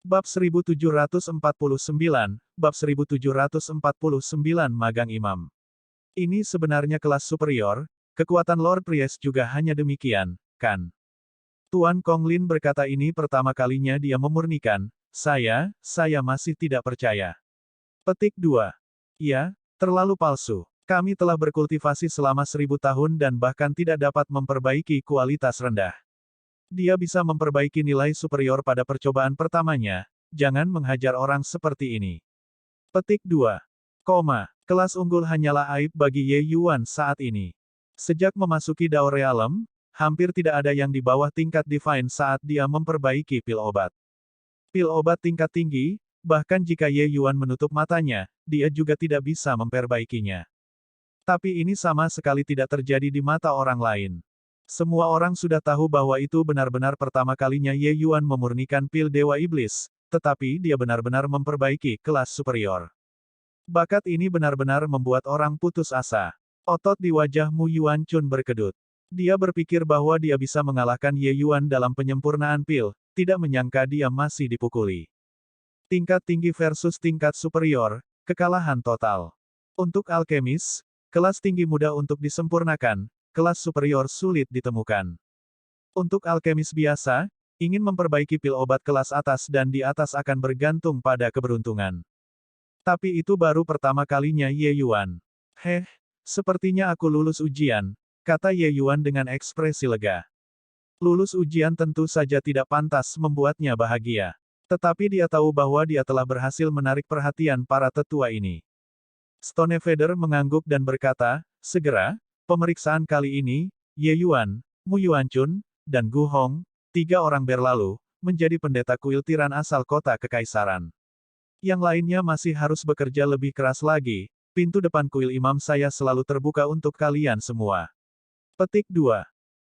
Bab 1749, Bab 1749 Magang Imam. Ini sebenarnya kelas superior, kekuatan Lord Priest juga hanya demikian, kan? Tuan Konglin berkata ini pertama kalinya dia memurnikan, saya masih tidak percaya. Petik 2. Ya, terlalu palsu. Kami telah berkultivasi selama 1000 tahun dan bahkan tidak dapat memperbaiki kualitas rendah. Dia bisa memperbaiki nilai superior pada percobaan pertamanya, jangan menghajar orang seperti ini. Petik 2. Kelas unggul hanyalah aib bagi Ye Yuan saat ini. Sejak memasuki Dao Realm, hampir tidak ada yang di bawah tingkat Divine saat dia memperbaiki pil obat. Pil obat tingkat tinggi, bahkan jika Ye Yuan menutup matanya, dia juga tidak bisa memperbaikinya. Tapi ini sama sekali tidak terjadi di mata orang lain. Semua orang sudah tahu bahwa itu benar-benar pertama kalinya Ye Yuan memurnikan pil Dewa Iblis, tetapi dia benar-benar memperbaiki kelas superior. Bakat ini benar-benar membuat orang putus asa. Otot di wajah Mu Yuanchun berkedut. Dia berpikir bahwa dia bisa mengalahkan Ye Yuan dalam penyempurnaan pil, tidak menyangka dia masih dipukuli. Tingkat tinggi versus tingkat superior, kekalahan total. Untuk alkemis, kelas tinggi mudah untuk disempurnakan, kelas superior sulit ditemukan. Untuk alkemis biasa, ingin memperbaiki pil obat kelas atas dan di atas akan bergantung pada keberuntungan. Tapi itu baru pertama kalinya Ye Yuan. Sepertinya aku lulus ujian, kata Ye Yuan dengan ekspresi lega. Lulus ujian tentu saja tidak pantas membuatnya bahagia. Tetapi dia tahu bahwa dia telah berhasil menarik perhatian para tetua ini. Stonefeather mengangguk dan berkata, segera, pemeriksaan kali ini, Ye Yuan, Mu Yuanchun, dan Gu Hong, 3 orang berlalu, menjadi pendeta kuil tiran asal kota kekaisaran. Yang lainnya masih harus bekerja lebih keras lagi, pintu depan kuil imam saya selalu terbuka untuk kalian semua. Petik 2.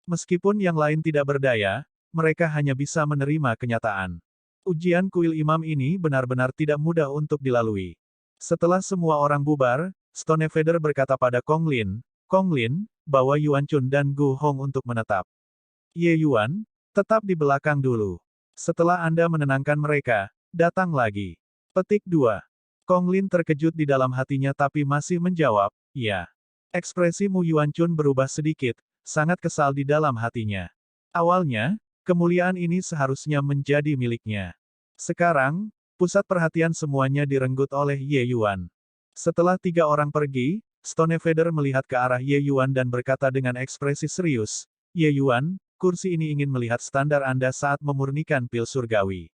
Meskipun yang lain tidak berdaya, mereka hanya bisa menerima kenyataan. Ujian kuil imam ini benar-benar tidak mudah untuk dilalui. Setelah semua orang bubar, Stonefeather berkata pada Konglin, bawa Yuanchun dan Gu Hong untuk menetap. Ye Yuan, tetap di belakang dulu. Setelah Anda menenangkan mereka, datang lagi. Petik 2. Konglin terkejut di dalam hatinya tapi masih menjawab, ya. Ekspresi Mu Yuanchun berubah sedikit, sangat kesal di dalam hatinya. Awalnya, kemuliaan ini seharusnya menjadi miliknya. Sekarang, pusat perhatian semuanya direnggut oleh Ye Yuan. Setelah 3 orang pergi, Stonefeather melihat ke arah Ye Yuan dan berkata dengan ekspresi serius, Ye Yuan, kursi ini ingin melihat standar Anda saat memurnikan pil surgawi.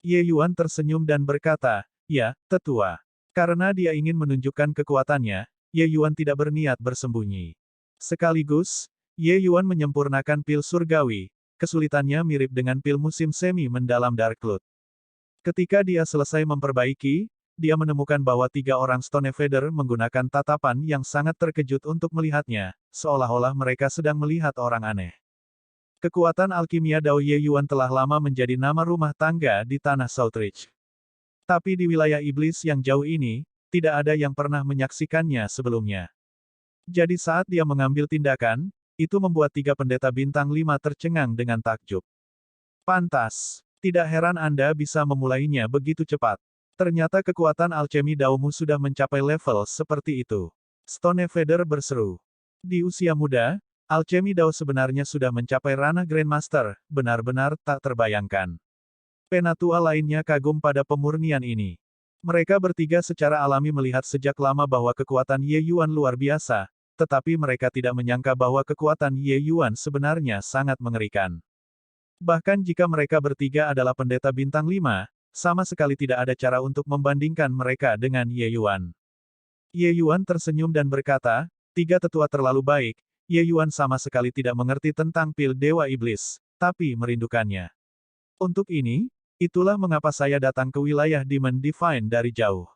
Ye Yuan tersenyum dan berkata, ya, tetua. Karena dia ingin menunjukkan kekuatannya, Ye Yuan tidak berniat bersembunyi. Sekaligus, Ye Yuan menyempurnakan pil surgawi, kesulitannya mirip dengan pil musim semi mendalam Darklood. Ketika dia selesai memperbaiki, dia menemukan bahwa 3 orang Stonefeather menggunakan tatapan yang sangat terkejut untuk melihatnya, seolah-olah mereka sedang melihat orang aneh. Kekuatan alkimia Dao Ye Yuan telah lama menjadi nama rumah tangga di tanah Southridge. Tapi di wilayah iblis yang jauh ini, tidak ada yang pernah menyaksikannya sebelumnya. Jadi saat dia mengambil tindakan, itu membuat 3 pendeta bintang 5 tercengang dengan takjub. Pantas. Tidak heran Anda bisa memulainya begitu cepat. Ternyata kekuatan alchemy Daomu sudah mencapai level seperti itu. Stonefeather berseru. Di usia muda, alchemy Dao sebenarnya sudah mencapai ranah Grandmaster, benar-benar tak terbayangkan. Penatua lainnya kagum pada pemurnian ini. Mereka bertiga secara alami melihat sejak lama bahwa kekuatan Ye Yuan luar biasa, tetapi mereka tidak menyangka bahwa kekuatan Ye Yuan sebenarnya sangat mengerikan. Bahkan jika mereka bertiga adalah pendeta bintang 5, sama sekali tidak ada cara untuk membandingkan mereka dengan Ye Yuan. Ye Yuan tersenyum dan berkata, 3 tetua terlalu baik, Ye Yuan sama sekali tidak mengerti tentang pil Dewa Iblis, tapi merindukannya. Untuk ini, itulah mengapa saya datang ke wilayah Demon Divine dari jauh.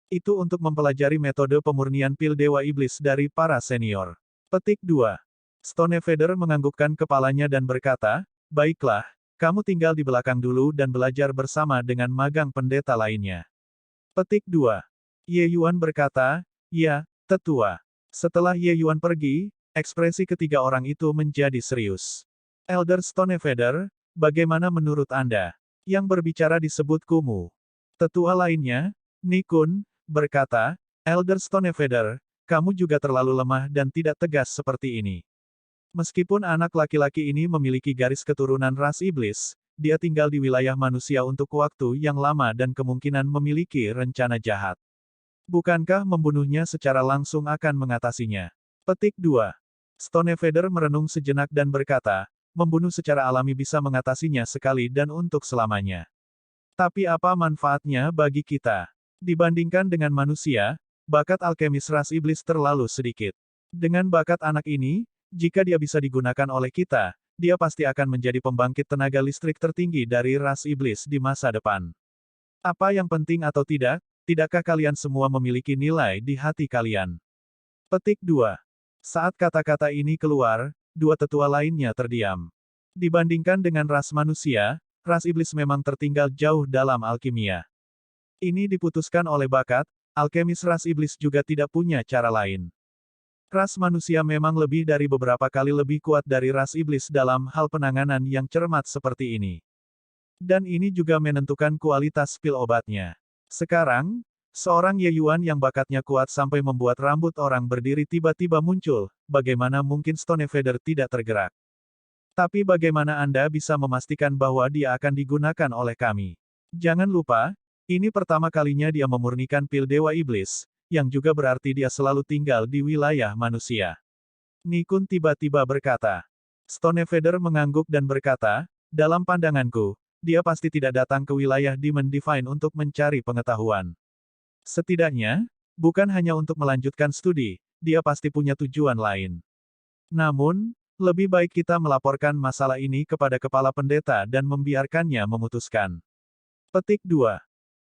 Itu untuk mempelajari metode pemurnian pil Dewa Iblis dari para senior. Petik 2. Stonefeather menganggukkan kepalanya dan berkata, baiklah, kamu tinggal di belakang dulu dan belajar bersama dengan magang pendeta lainnya. Petik 2. Ye Yuan berkata, ya, tetua. Setelah Ye Yuan pergi, ekspresi ketiga orang itu menjadi serius. Elder Stonefeather, bagaimana menurut Anda? Yang berbicara disebut Kumu. Tetua lainnya, Nikun, berkata, Elder Stonefeather, kamu juga terlalu lemah dan tidak tegas seperti ini. Meskipun anak laki-laki ini memiliki garis keturunan ras iblis, dia tinggal di wilayah manusia untuk waktu yang lama dan kemungkinan memiliki rencana jahat. Bukankah membunuhnya secara langsung akan mengatasinya? Petik 2. Stonefeather merenung sejenak dan berkata, membunuh secara alami bisa mengatasinya sekali dan untuk selamanya. Tapi apa manfaatnya bagi kita? Dibandingkan dengan manusia, bakat alkemis ras iblis terlalu sedikit. Dengan bakat anak ini, jika dia bisa digunakan oleh kita, dia pasti akan menjadi pembangkit tenaga listrik tertinggi dari ras iblis di masa depan. Apa yang penting atau tidak, tidakkah kalian semua memiliki nilai di hati kalian? Petik 2. Saat kata-kata ini keluar, dua tetua lainnya terdiam. Dibandingkan dengan ras manusia, ras iblis memang tertinggal jauh dalam alkimia. Ini diputuskan oleh bakat, alkemis ras iblis juga tidak punya cara lain. Ras manusia memang lebih dari beberapa kali lebih kuat dari ras iblis dalam hal penanganan yang cermat seperti ini. Dan ini juga menentukan kualitas pil obatnya. Sekarang, seorang Ye Yuan yang bakatnya kuat sampai membuat rambut orang berdiri tiba-tiba muncul, bagaimana mungkin Stonefeather tidak tergerak? Tapi bagaimana Anda bisa memastikan bahwa dia akan digunakan oleh kami? Jangan lupa, ini pertama kalinya dia memurnikan pil Dewa Iblis, yang juga berarti dia selalu tinggal di wilayah manusia. Nikun tiba-tiba berkata. Stonefeather mengangguk dan berkata, dalam pandanganku, dia pasti tidak datang ke wilayah Demon Divine untuk mencari pengetahuan. Setidaknya, bukan hanya untuk melanjutkan studi, dia pasti punya tujuan lain. Namun, lebih baik kita melaporkan masalah ini kepada kepala pendeta dan membiarkannya memutuskan. Petik 2.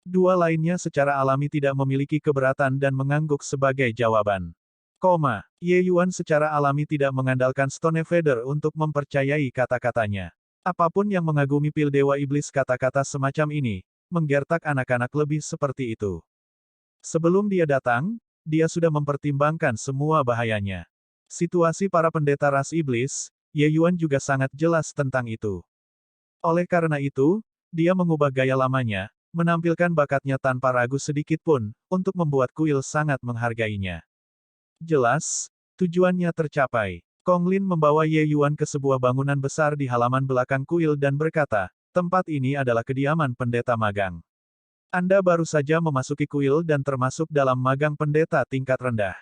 Dua lainnya secara alami tidak memiliki keberatan dan mengangguk sebagai jawaban. Ye Yuan secara alami tidak mengandalkan Stonefeather untuk mempercayai kata-katanya. Apapun yang mengagumi pil Dewa Iblis kata-kata semacam ini, menggertak anak-anak lebih seperti itu. Sebelum dia datang, dia sudah mempertimbangkan semua bahayanya. Situasi para pendeta ras iblis, Ye Yuan juga sangat jelas tentang itu. Oleh karena itu, dia mengubah gaya lamanya, menampilkan bakatnya tanpa ragu sedikit pun, untuk membuat kuil sangat menghargainya. Jelas, tujuannya tercapai. Kong Lin membawa Ye Yuan ke sebuah bangunan besar di halaman belakang kuil dan berkata, tempat ini adalah kediaman pendeta magang. Anda baru saja memasuki kuil dan termasuk dalam magang pendeta tingkat rendah.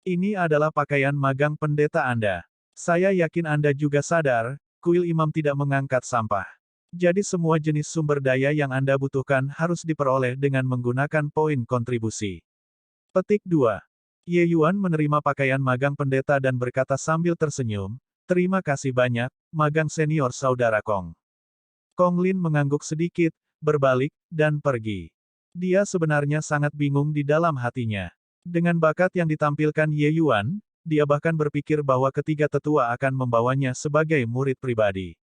Ini adalah pakaian magang pendeta Anda. Saya yakin Anda juga sadar, kuil imam tidak mengangkat sampah. Jadi semua jenis sumber daya yang Anda butuhkan harus diperoleh dengan menggunakan poin kontribusi. Petik 2. Ye Yuan menerima pakaian magang pendeta dan berkata sambil tersenyum, terima kasih banyak, magang senior saudara Kong. Kong Lin mengangguk sedikit, berbalik, dan pergi. Dia sebenarnya sangat bingung di dalam hatinya. Dengan bakat yang ditampilkan Ye Yuan, dia bahkan berpikir bahwa ketiga tetua akan membawanya sebagai murid pribadi.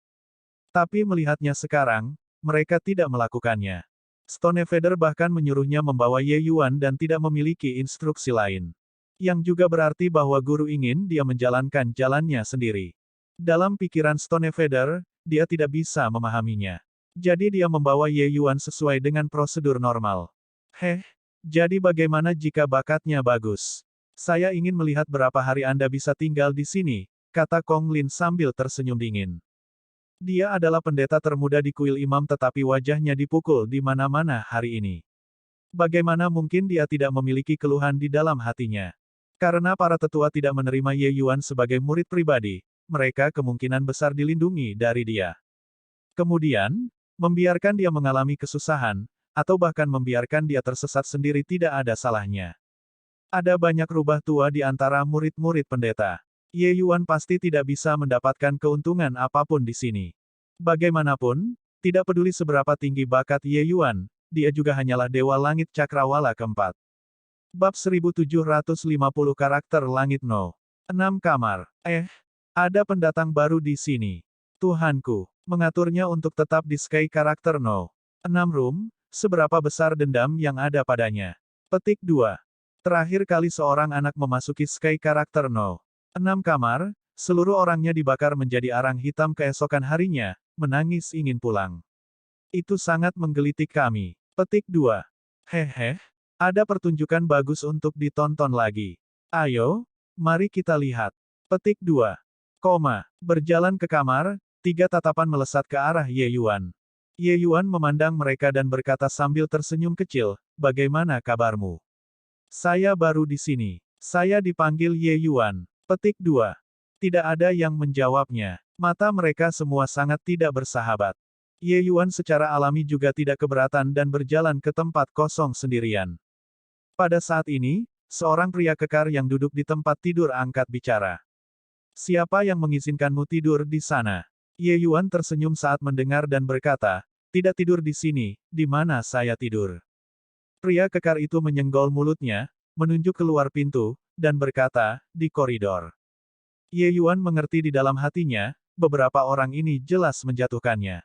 Tapi melihatnya sekarang, mereka tidak melakukannya. Stonefeather bahkan menyuruhnya membawa Ye Yuan dan tidak memiliki instruksi lain. Yang juga berarti bahwa guru ingin dia menjalankan jalannya sendiri. Dalam pikiran Stonefeather, dia tidak bisa memahaminya. Jadi dia membawa Ye Yuan sesuai dengan prosedur normal. Jadi bagaimana jika bakatnya bagus? Saya ingin melihat berapa hari Anda bisa tinggal di sini, kata Kong Lin sambil tersenyum dingin. Dia adalah pendeta termuda di kuil imam tetapi wajahnya dipukul di mana-mana hari ini. Bagaimana mungkin dia tidak memiliki keluhan di dalam hatinya? Karena para tetua tidak menerima Ye Yuan sebagai murid pribadi, mereka kemungkinan besar dilindungi dari dia. Kemudian, membiarkan dia mengalami kesusahan, atau bahkan membiarkan dia tersesat sendiri tidak ada salahnya. Ada banyak rubah tua di antara murid-murid pendeta. Ye Yuan pasti tidak bisa mendapatkan keuntungan apapun di sini. Bagaimanapun, tidak peduli seberapa tinggi bakat Ye Yuan, dia juga hanyalah Dewa Langit Cakrawala keempat. Bab 1750 Karakter Langit No. 6 kamar. Ada pendatang baru di sini. Tuhanku, mengaturnya untuk tetap di Sky Karakter No. 6 Room, seberapa besar dendam yang ada padanya. Petik 2. Terakhir kali seorang anak memasuki Sky Karakter No. 6 kamar, seluruh orangnya dibakar menjadi arang hitam keesokan harinya, menangis ingin pulang. Itu sangat menggelitik kami. Petik 2. Hehe, ada pertunjukan bagus untuk ditonton lagi. Ayo, mari kita lihat. Petik 2. Berjalan ke kamar, 3 tatapan melesat ke arah Ye Yuan. Ye Yuan memandang mereka dan berkata sambil tersenyum kecil, bagaimana kabarmu? Saya baru di sini. Saya dipanggil Ye Yuan. Petik 2. Tidak ada yang menjawabnya. Mata mereka semua sangat tidak bersahabat. Ye Yuan secara alami juga tidak keberatan dan berjalan ke tempat kosong sendirian. Pada saat ini, seorang pria kekar yang duduk di tempat tidur angkat bicara. Siapa yang mengizinkanmu tidur di sana? Ye Yuan tersenyum saat mendengar dan berkata, tidak tidur di sini, di mana saya tidur. Pria kekar itu menyenggol mulutnya, menunjuk keluar pintu, dan berkata, di koridor. Ye Yuan mengerti di dalam hatinya, beberapa orang ini jelas menjatuhkannya.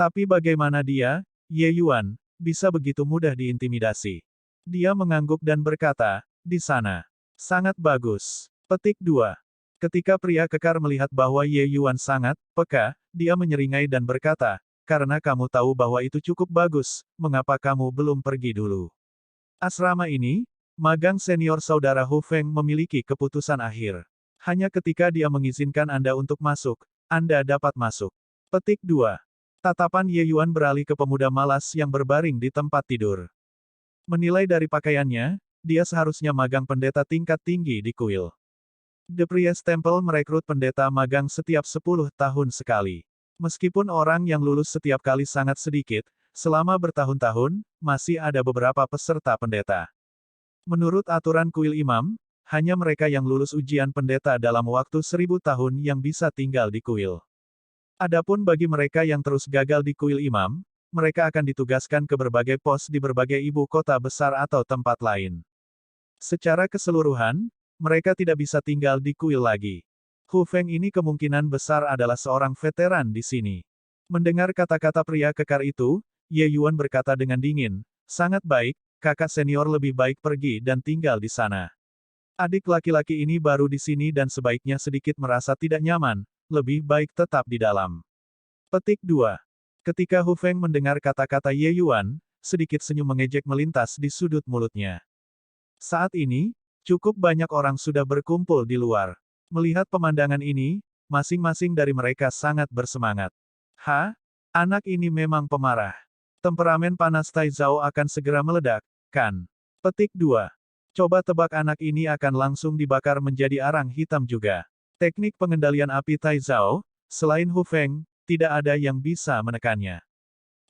Tapi bagaimana dia, Ye Yuan, bisa begitu mudah diintimidasi? Dia mengangguk dan berkata, di sana. Sangat bagus. Petik 2. Ketika pria kekar melihat bahwa Ye Yuan sangat peka, dia menyeringai dan berkata, karena kamu tahu bahwa itu cukup bagus, mengapa kamu belum pergi dulu? Asrama ini, magang senior saudara Hu Feng memiliki keputusan akhir. Hanya ketika dia mengizinkan Anda untuk masuk, Anda dapat masuk. Petik 2. Tatapan Ye Yuan beralih ke pemuda malas yang berbaring di tempat tidur. Menilai dari pakaiannya, dia seharusnya magang pendeta tingkat tinggi di kuil. The Priest Temple merekrut pendeta magang setiap 10 tahun sekali. Meskipun orang yang lulus setiap kali sangat sedikit, selama bertahun-tahun, masih ada beberapa peserta pendeta. Menurut aturan kuil imam, hanya mereka yang lulus ujian pendeta dalam waktu 1000 tahun yang bisa tinggal di kuil. Adapun bagi mereka yang terus gagal di kuil imam, mereka akan ditugaskan ke berbagai pos di berbagai ibu kota besar atau tempat lain. Secara keseluruhan, mereka tidak bisa tinggal di kuil lagi. Hu Feng ini kemungkinan besar adalah seorang veteran di sini. Mendengar kata-kata pria kekar itu, Ye Yuan berkata dengan dingin, sangat baik, kakak senior lebih baik pergi dan tinggal di sana. Adik laki-laki ini baru di sini dan sebaiknya sedikit merasa tidak nyaman, lebih baik tetap di dalam. Petik 2. Ketika Hu Feng mendengar kata-kata Ye Yuan, sedikit senyum mengejek melintas di sudut mulutnya. Saat ini, cukup banyak orang sudah berkumpul di luar. Melihat pemandangan ini, masing-masing dari mereka sangat bersemangat. Anak ini memang pemarah. Temperamen panas Tai Zhao akan segera meledak, kan? Petik 2. Coba tebak anak ini akan langsung dibakar menjadi arang hitam juga. Teknik pengendalian api Tai Zhao, selain Hu Feng, tidak ada yang bisa menekannya.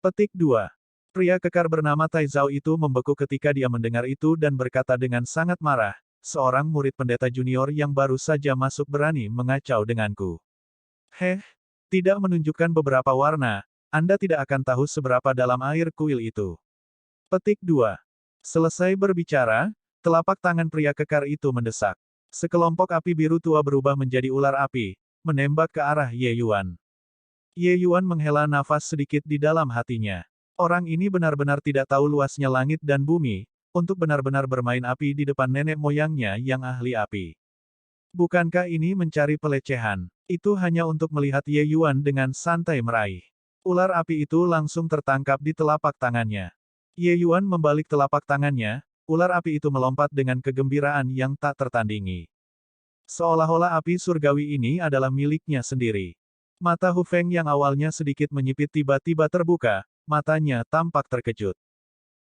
Petik 2. Pria kekar bernama Tai Zhao itu membeku ketika dia mendengar itu dan berkata dengan sangat marah, seorang murid pendeta junior yang baru saja masuk berani mengacau denganku. Tidak menunjukkan beberapa warna, Anda tidak akan tahu seberapa dalam air kuil itu. Petik 2. Selesai berbicara, telapak tangan pria kekar itu mendesak. Sekelompok api biru tua berubah menjadi ular api, menembak ke arah Ye Yuan. Ye Yuan menghela nafas sedikit di dalam hatinya. Orang ini benar-benar tidak tahu luasnya langit dan bumi, untuk benar-benar bermain api di depan nenek moyangnya yang ahli api. Bukankah ini mencari pelecehan? Itu hanya untuk melihat Ye Yuan dengan santai meraih. Ular api itu langsung tertangkap di telapak tangannya. Ye Yuan membalik telapak tangannya, ular api itu melompat dengan kegembiraan yang tak tertandingi. Seolah-olah api surgawi ini adalah miliknya sendiri. Mata Hu Feng yang awalnya sedikit menyipit tiba-tiba terbuka, matanya tampak terkejut.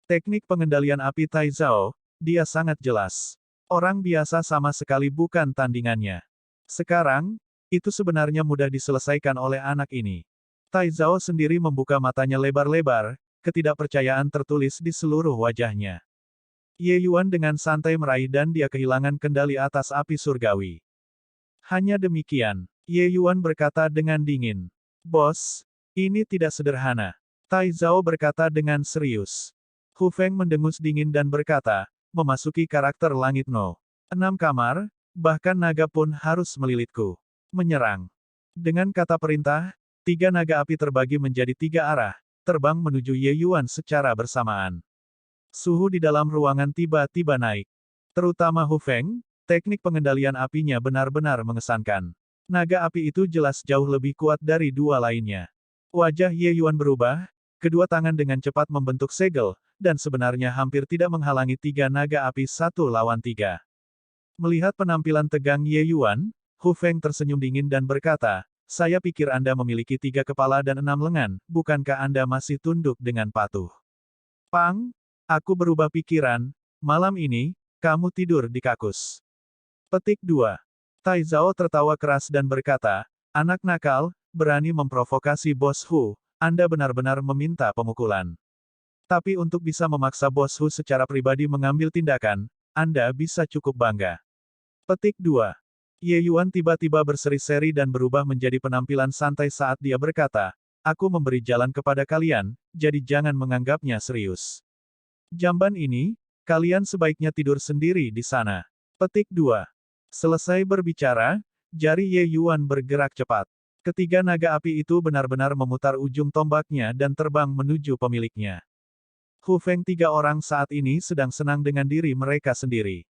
Teknik pengendalian api Tai Zhao, dia sangat jelas. Orang biasa sama sekali bukan tandingannya. Sekarang, itu sebenarnya mudah diselesaikan oleh anak ini. Tai Zhao sendiri membuka matanya lebar-lebar, ketidakpercayaan tertulis di seluruh wajahnya. Ye Yuan dengan santai meraih dan dia kehilangan kendali atas api surgawi. Hanya demikian, Ye Yuan berkata dengan dingin. Bos, ini tidak sederhana. Tai Zhao berkata dengan serius. Hu Feng mendengus dingin dan berkata, memasuki karakter langit No. 6 kamar, bahkan naga pun harus melilitku. Menyerang. Dengan kata perintah, 3 naga api terbagi menjadi 3 arah, terbang menuju Ye Yuan secara bersamaan. Suhu di dalam ruangan tiba-tiba naik. Terutama Hu Feng, teknik pengendalian apinya benar-benar mengesankan. Naga api itu jelas jauh lebih kuat dari 2 lainnya. Wajah Ye Yuan berubah, kedua tangan dengan cepat membentuk segel, dan sebenarnya hampir tidak menghalangi 3 naga api 1 lawan 3. Melihat penampilan tegang Ye Yuan, Hu Feng tersenyum dingin dan berkata, saya pikir Anda memiliki 3 kepala dan 6 lengan, bukankah Anda masih tunduk dengan patuh? Pang, aku berubah pikiran, malam ini, kamu tidur di kakus. Petik 2. Tai Zhao tertawa keras dan berkata, anak nakal, berani memprovokasi Bos Hu, Anda benar-benar meminta pemukulan. Tapi untuk bisa memaksa Bos Hu secara pribadi mengambil tindakan, Anda bisa cukup bangga. Petik 2. Ye Yuan tiba-tiba berseri-seri dan berubah menjadi penampilan santai saat dia berkata, aku memberi jalan kepada kalian, jadi jangan menganggapnya serius. Jamban ini, kalian sebaiknya tidur sendiri di sana. Petik 2. Selesai berbicara, jari Ye Yuan bergerak cepat. Ketiga naga api itu benar-benar memutar ujung tombaknya dan terbang menuju pemiliknya. Hu Feng 3 orang saat ini sedang senang dengan diri mereka sendiri.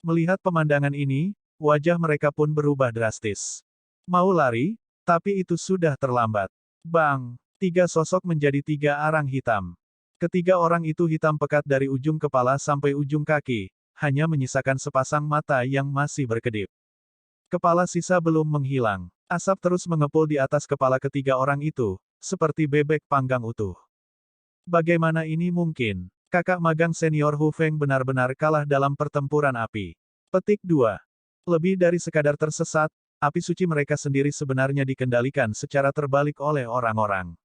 Melihat pemandangan ini, wajah mereka pun berubah drastis. Mau lari, tapi itu sudah terlambat. Bang! 3 sosok menjadi 3 arang hitam. Ketiga orang itu hitam pekat dari ujung kepala sampai ujung kaki, hanya menyisakan sepasang mata yang masih berkedip. Kepala sisa belum menghilang. Asap terus mengepul di atas kepala ketiga orang itu, seperti bebek panggang utuh. Bagaimana ini mungkin? Kakak magang senior Hu Feng benar-benar kalah dalam pertempuran api. Petik 2. Lebih dari sekadar tersesat, api suci mereka sendiri sebenarnya dikendalikan secara terbalik oleh orang-orang.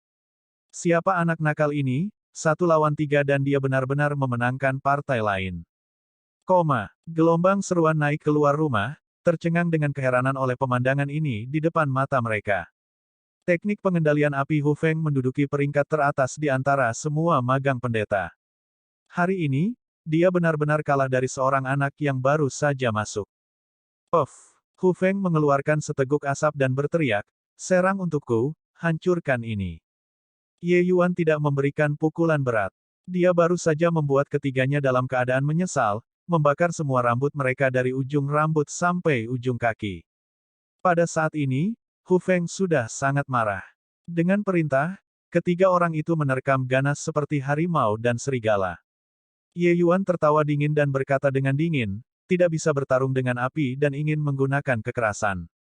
Siapa anak nakal ini? 1 lawan 3 dan dia benar-benar memenangkan partai lain. Gelombang seruan naik keluar rumah, tercengang dengan keheranan oleh pemandangan ini di depan mata mereka. Teknik pengendalian api Hu Feng menduduki peringkat teratas di antara semua magang pendeta. Hari ini, dia benar-benar kalah dari seorang anak yang baru saja masuk. Hu Feng mengeluarkan seteguk asap dan berteriak, serang untukku, hancurkan ini. Ye Yuan tidak memberikan pukulan berat. Dia baru saja membuat ketiganya dalam keadaan menyesal, membakar semua rambut mereka dari ujung rambut sampai ujung kaki. Pada saat ini, Hu Feng sudah sangat marah. Dengan perintah, ketiga orang itu menerkam ganas seperti harimau dan serigala. Ye Yuan tertawa dingin dan berkata dengan dingin, tidak bisa bertarung dengan api dan ingin menggunakan kekerasan.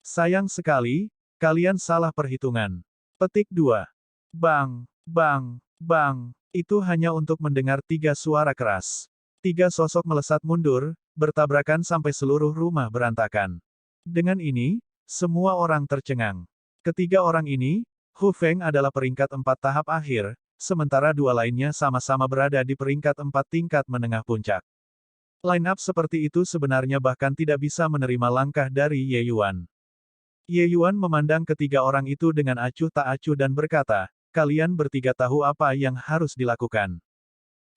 Sayang sekali, kalian salah perhitungan. Petik 2. Bang, bang, bang, itu hanya untuk mendengar 3 suara keras. 3 sosok melesat mundur, bertabrakan sampai seluruh rumah berantakan. Dengan ini, semua orang tercengang. Ketiga orang ini, Hu Feng adalah peringkat 4 tahap akhir, sementara 2 lainnya sama-sama berada di peringkat 4 tingkat menengah puncak. Line up seperti itu sebenarnya bahkan tidak bisa menerima langkah dari Ye Yuan. Ye Yuan memandang ketiga orang itu dengan acuh tak acuh dan berkata, kalian bertiga tahu apa yang harus dilakukan.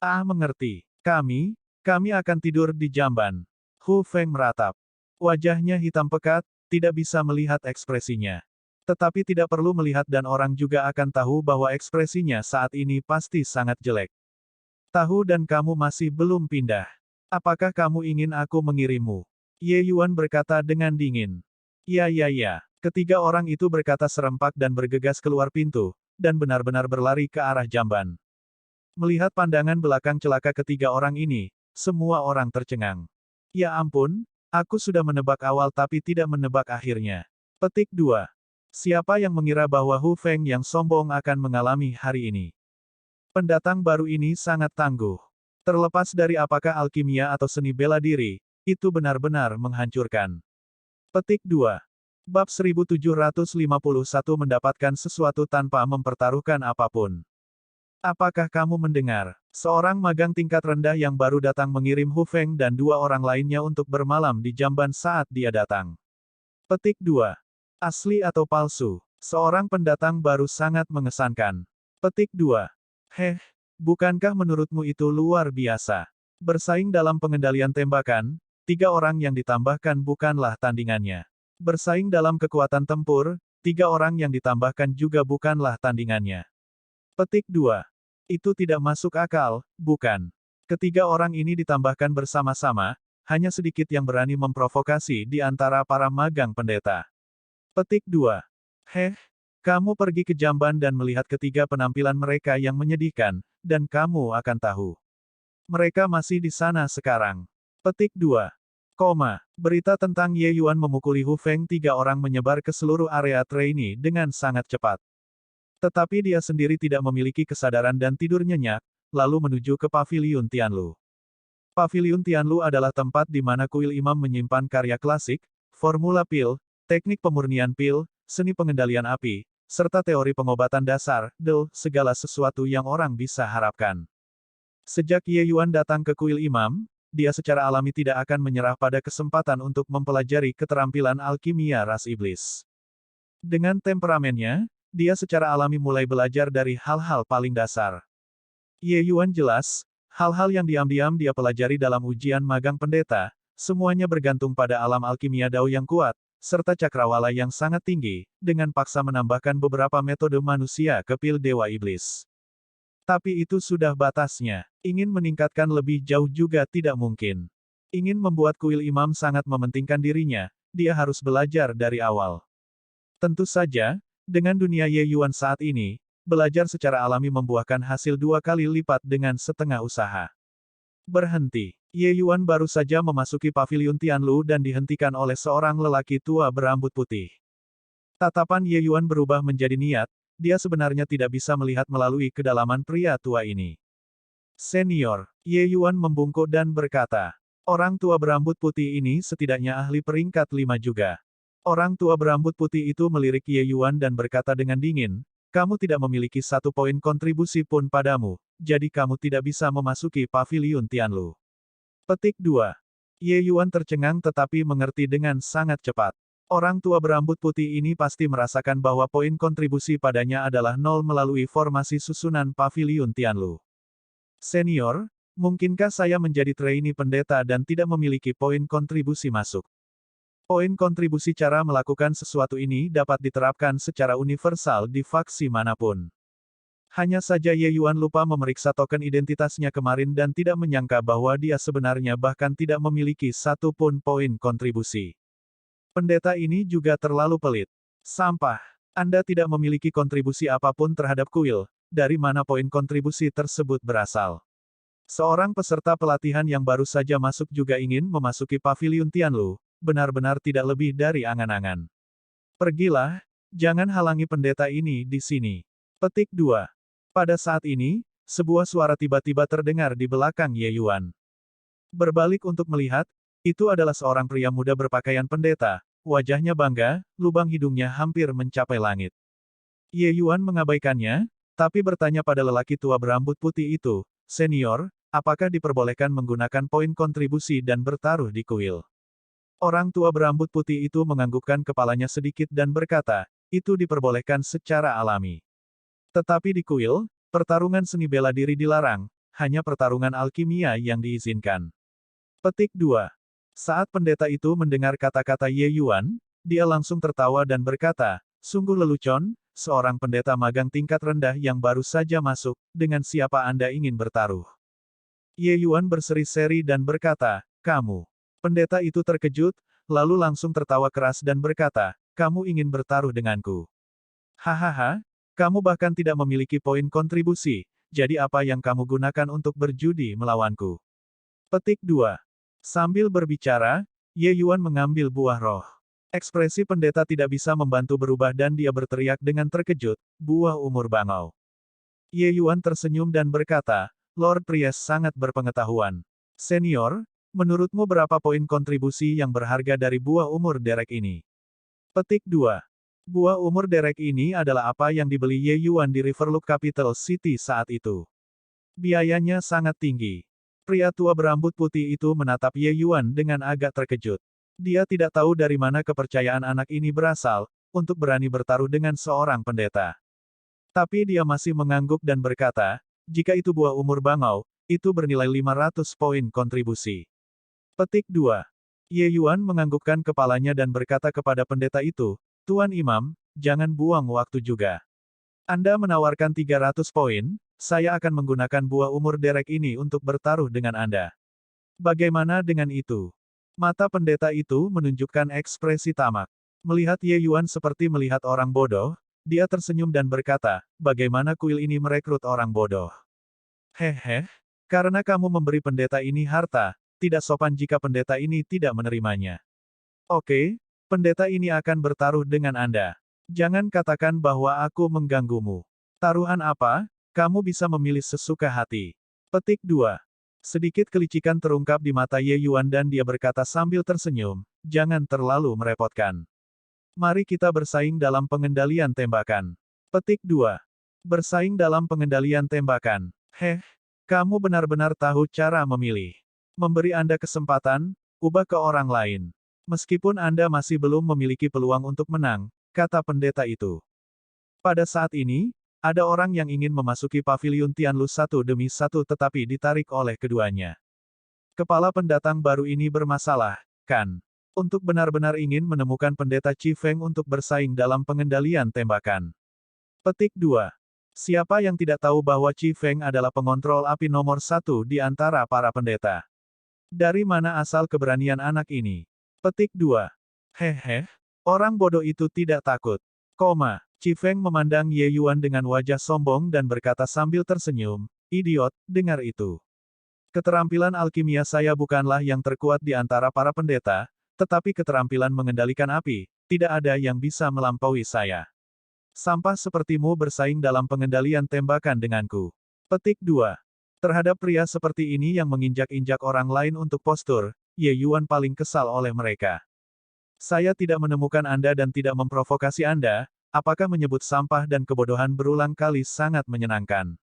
Mengerti. Kami akan tidur di jamban. Hu Feng meratap. Wajahnya hitam pekat, tidak bisa melihat ekspresinya. Tetapi tidak perlu melihat dan orang juga akan tahu bahwa ekspresinya saat ini pasti sangat jelek. Tahu dan kamu masih belum pindah. Apakah kamu ingin aku mengirimmu? Ye Yuan berkata dengan dingin. Ya. Ketiga orang itu berkata serempak dan bergegas keluar pintu, dan benar-benar berlari ke arah jamban. Melihat pandangan belakang celaka ketiga orang ini, semua orang tercengang. Ya ampun, aku sudah menebak awal tapi tidak menebak akhirnya. Petik 2. Siapa yang mengira bahwa Hu Feng yang sombong akan mengalami hari ini? Pendatang baru ini sangat tangguh. Terlepas dari apakah alkimia atau seni bela diri, itu benar-benar menghancurkan. Petik 2. Bab 1751 mendapatkan sesuatu tanpa mempertaruhkan apapun. Apakah kamu mendengar? Seorang magang tingkat rendah yang baru datang mengirim Hu Feng dan 2 orang lainnya untuk bermalam di jamban saat dia datang. Petik 2. Asli atau palsu? Seorang pendatang baru sangat mengesankan. Petik 2. Bukankah menurutmu itu luar biasa? Bersaing dalam pengendalian tembakan, 3 orang yang ditambahkan bukanlah tandingannya. Bersaing dalam kekuatan tempur, 3 orang yang ditambahkan juga bukanlah tandingannya. Petik 2. Itu tidak masuk akal, bukan? Ketiga orang ini ditambahkan bersama-sama, hanya sedikit yang berani memprovokasi di antara para magang pendeta. Petik 2. Kamu pergi ke jamban dan melihat ketiga penampilan mereka yang menyedihkan, dan kamu akan tahu. Mereka masih di sana sekarang. Petik 2. Berita tentang Ye Yuan memukuli Hu Feng tiga orang menyebar ke seluruh area trainee dengan sangat cepat. Tetapi dia sendiri tidak memiliki kesadaran dan tidur nyenyak, lalu menuju ke Paviliun Tianlu. Paviliun Tianlu adalah tempat di mana kuil imam menyimpan karya klasik, formula pil, teknik pemurnian pil, seni pengendalian api, serta teori pengobatan dasar, segala sesuatu yang orang bisa harapkan. Sejak Ye Yuan datang ke kuil imam, dia secara alami tidak akan menyerah pada kesempatan untuk mempelajari keterampilan alkimia ras iblis. Dengan temperamennya, dia secara alami mulai belajar dari hal-hal paling dasar. Ye Yuan jelas, hal-hal yang diam-diam dia pelajari dalam ujian magang pendeta, semuanya bergantung pada alam alkimia Dao yang kuat, serta cakrawala yang sangat tinggi, dengan paksa menambahkan beberapa metode manusia ke pil Dewa Iblis. Tapi itu sudah batasnya. Ingin meningkatkan lebih jauh juga tidak mungkin. Ingin membuat kuil imam sangat mementingkan dirinya, dia harus belajar dari awal. Tentu saja, dengan dunia Ye Yuan saat ini, belajar secara alami membuahkan hasil 2 kali lipat dengan setengah usaha. Berhenti. Ye Yuan baru saja memasuki Paviliun Tianlu dan dihentikan oleh seorang lelaki tua berambut putih. Tatapan Ye Yuan berubah menjadi niat, dia sebenarnya tidak bisa melihat melalui kedalaman pria tua ini. Senior, Ye Yuan membungkuk dan berkata, orang tua berambut putih ini setidaknya ahli peringkat 5 juga. Orang tua berambut putih itu melirik Ye Yuan dan berkata dengan dingin, kamu tidak memiliki 1 poin kontribusi pun padamu, jadi kamu tidak bisa memasuki Paviliun Tianlu. Petik 2. Ye Yuan tercengang tetapi mengerti dengan sangat cepat. Orang tua berambut putih ini pasti merasakan bahwa poin kontribusi padanya adalah 0 melalui formasi susunan Paviliun Tianlu. Senior, mungkinkah saya menjadi trainee pendeta dan tidak memiliki poin kontribusi masuk? Poin kontribusi cara melakukan sesuatu ini dapat diterapkan secara universal di faksi manapun. Hanya saja Ye Yuan lupa memeriksa token identitasnya kemarin dan tidak menyangka bahwa dia sebenarnya bahkan tidak memiliki 1 pun poin kontribusi. Pendeta ini juga terlalu pelit. Sampah. Anda tidak memiliki kontribusi apapun terhadap kuil, dari mana poin kontribusi tersebut berasal. Seorang peserta pelatihan yang baru saja masuk juga ingin memasuki Paviliun Tianlu, benar-benar tidak lebih dari angan-angan. Pergilah, jangan halangi pendeta ini di sini. Petik 2. Pada saat ini, sebuah suara tiba-tiba terdengar di belakang Ye Yuan. Berbalik untuk melihat, itu adalah seorang pria muda berpakaian pendeta, wajahnya bangga, lubang hidungnya hampir mencapai langit. Ye Yuan mengabaikannya, tapi bertanya pada lelaki tua berambut putih itu, senior, apakah diperbolehkan menggunakan poin kontribusi dan bertaruh di kuil? Orang tua berambut putih itu menganggukkan kepalanya sedikit dan berkata, itu diperbolehkan secara alami. Tetapi di kuil, pertarungan seni bela diri dilarang, hanya pertarungan alkimia yang diizinkan. Petik 2. Saat pendeta itu mendengar kata-kata Ye Yuan, dia langsung tertawa dan berkata, sungguh lelucon, seorang pendeta magang tingkat rendah yang baru saja masuk, dengan siapa Anda ingin bertaruh? Ye Yuan berseri-seri dan berkata, kamu. Pendeta itu terkejut, lalu langsung tertawa keras dan berkata, kamu ingin bertaruh denganku. Hahaha, kamu bahkan tidak memiliki poin kontribusi, jadi apa yang kamu gunakan untuk berjudi melawanku? Petik 2. Sambil berbicara, Ye Yuan mengambil buah roh. Ekspresi pendeta tidak bisa membantu berubah dan dia berteriak dengan terkejut, buah umur bangau. Ye Yuan tersenyum dan berkata, Lord Priest sangat berpengetahuan. Senior, menurutmu berapa poin kontribusi yang berharga dari buah umur derek ini? Petik 2. Buah umur derek ini adalah apa yang dibeli Ye Yuan di Riverlook Capital City saat itu. Biayanya sangat tinggi. Pria tua berambut putih itu menatap Ye Yuan dengan agak terkejut. Dia tidak tahu dari mana kepercayaan anak ini berasal, untuk berani bertaruh dengan seorang pendeta. Tapi dia masih mengangguk dan berkata, jika itu buah umur bangau, itu bernilai 500 poin kontribusi. Petik 2. Ye Yuan menganggukkan kepalanya dan berkata kepada pendeta itu, Tuan Imam, jangan buang waktu juga. Anda menawarkan 300 poin, saya akan menggunakan buah umur derek ini untuk bertaruh dengan Anda. Bagaimana dengan itu? Mata pendeta itu menunjukkan ekspresi tamak. Melihat Ye Yuan seperti melihat orang bodoh, Dia tersenyum dan berkata, bagaimana kuil ini merekrut orang bodoh? Hehe, karena kamu memberi pendeta ini harta, tidak sopan jika pendeta ini tidak menerimanya. Oke, pendeta ini akan bertaruh dengan Anda. Jangan katakan bahwa aku mengganggumu. Taruhan apa? Kamu bisa memilih sesuka hati. Petik 2. Sedikit kelicikan terungkap di mata Ye Yuan dan dia berkata sambil tersenyum, jangan terlalu merepotkan. Mari kita bersaing dalam pengendalian tembakan. Petik 2. Bersaing dalam pengendalian tembakan. Kamu benar-benar tahu cara memilih. Memberi Anda kesempatan, ubah ke orang lain. Meskipun Anda masih belum memiliki peluang untuk menang, kata pendeta itu. Pada saat ini, ada orang yang ingin memasuki paviliun Tianlu satu demi satu tetapi ditarik oleh keduanya. Kepala pendatang baru ini bermasalah, kan? Untuk benar-benar ingin menemukan pendeta Qi Feng untuk bersaing dalam pengendalian tembakan. Petik 2. Siapa yang tidak tahu bahwa Qi Feng adalah pengontrol api nomor 1 di antara para pendeta? Dari mana asal keberanian anak ini? Petik 2. Hehe, orang bodoh itu tidak takut. Qi Feng memandang Ye Yuan dengan wajah sombong dan berkata sambil tersenyum, idiot, dengar itu. Keterampilan alkimia saya bukanlah yang terkuat di antara para pendeta, tetapi keterampilan mengendalikan api, tidak ada yang bisa melampaui saya. Sampah sepertimu bersaing dalam pengendalian tembakan denganku. Petik 2. Terhadap pria seperti ini yang menginjak-injak orang lain untuk postur, Ye Yuan paling kesal oleh mereka. Saya tidak menemukan Anda dan tidak memprovokasi Anda, apakah menyebut sampah dan kebodohan berulang kali sangat menyenangkan.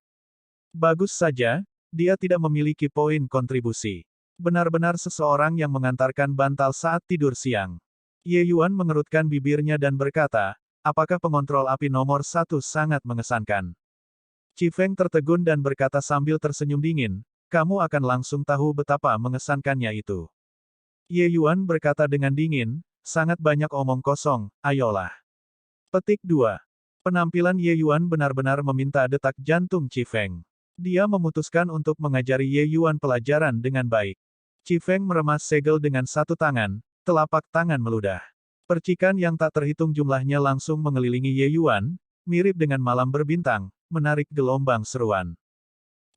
Bagus saja, dia tidak memiliki poin kontribusi. Benar-benar seseorang yang mengantarkan bantal saat tidur siang. Ye Yuan mengerutkan bibirnya dan berkata, apakah pengontrol api nomor 1 sangat mengesankan? Qi Feng tertegun dan berkata sambil tersenyum dingin, kamu akan langsung tahu betapa mengesankannya itu. Ye Yuan berkata dengan dingin, sangat banyak omong kosong, ayolah. Petik 2. Penampilan Ye Yuan benar-benar meminta detak jantung Qi Feng. Dia memutuskan untuk mengajari Ye Yuan pelajaran dengan baik. Qi Feng meremas segel dengan satu tangan, telapak tangan meludah. Percikan yang tak terhitung jumlahnya langsung mengelilingi Ye Yuan, mirip dengan malam berbintang, menarik gelombang seruan.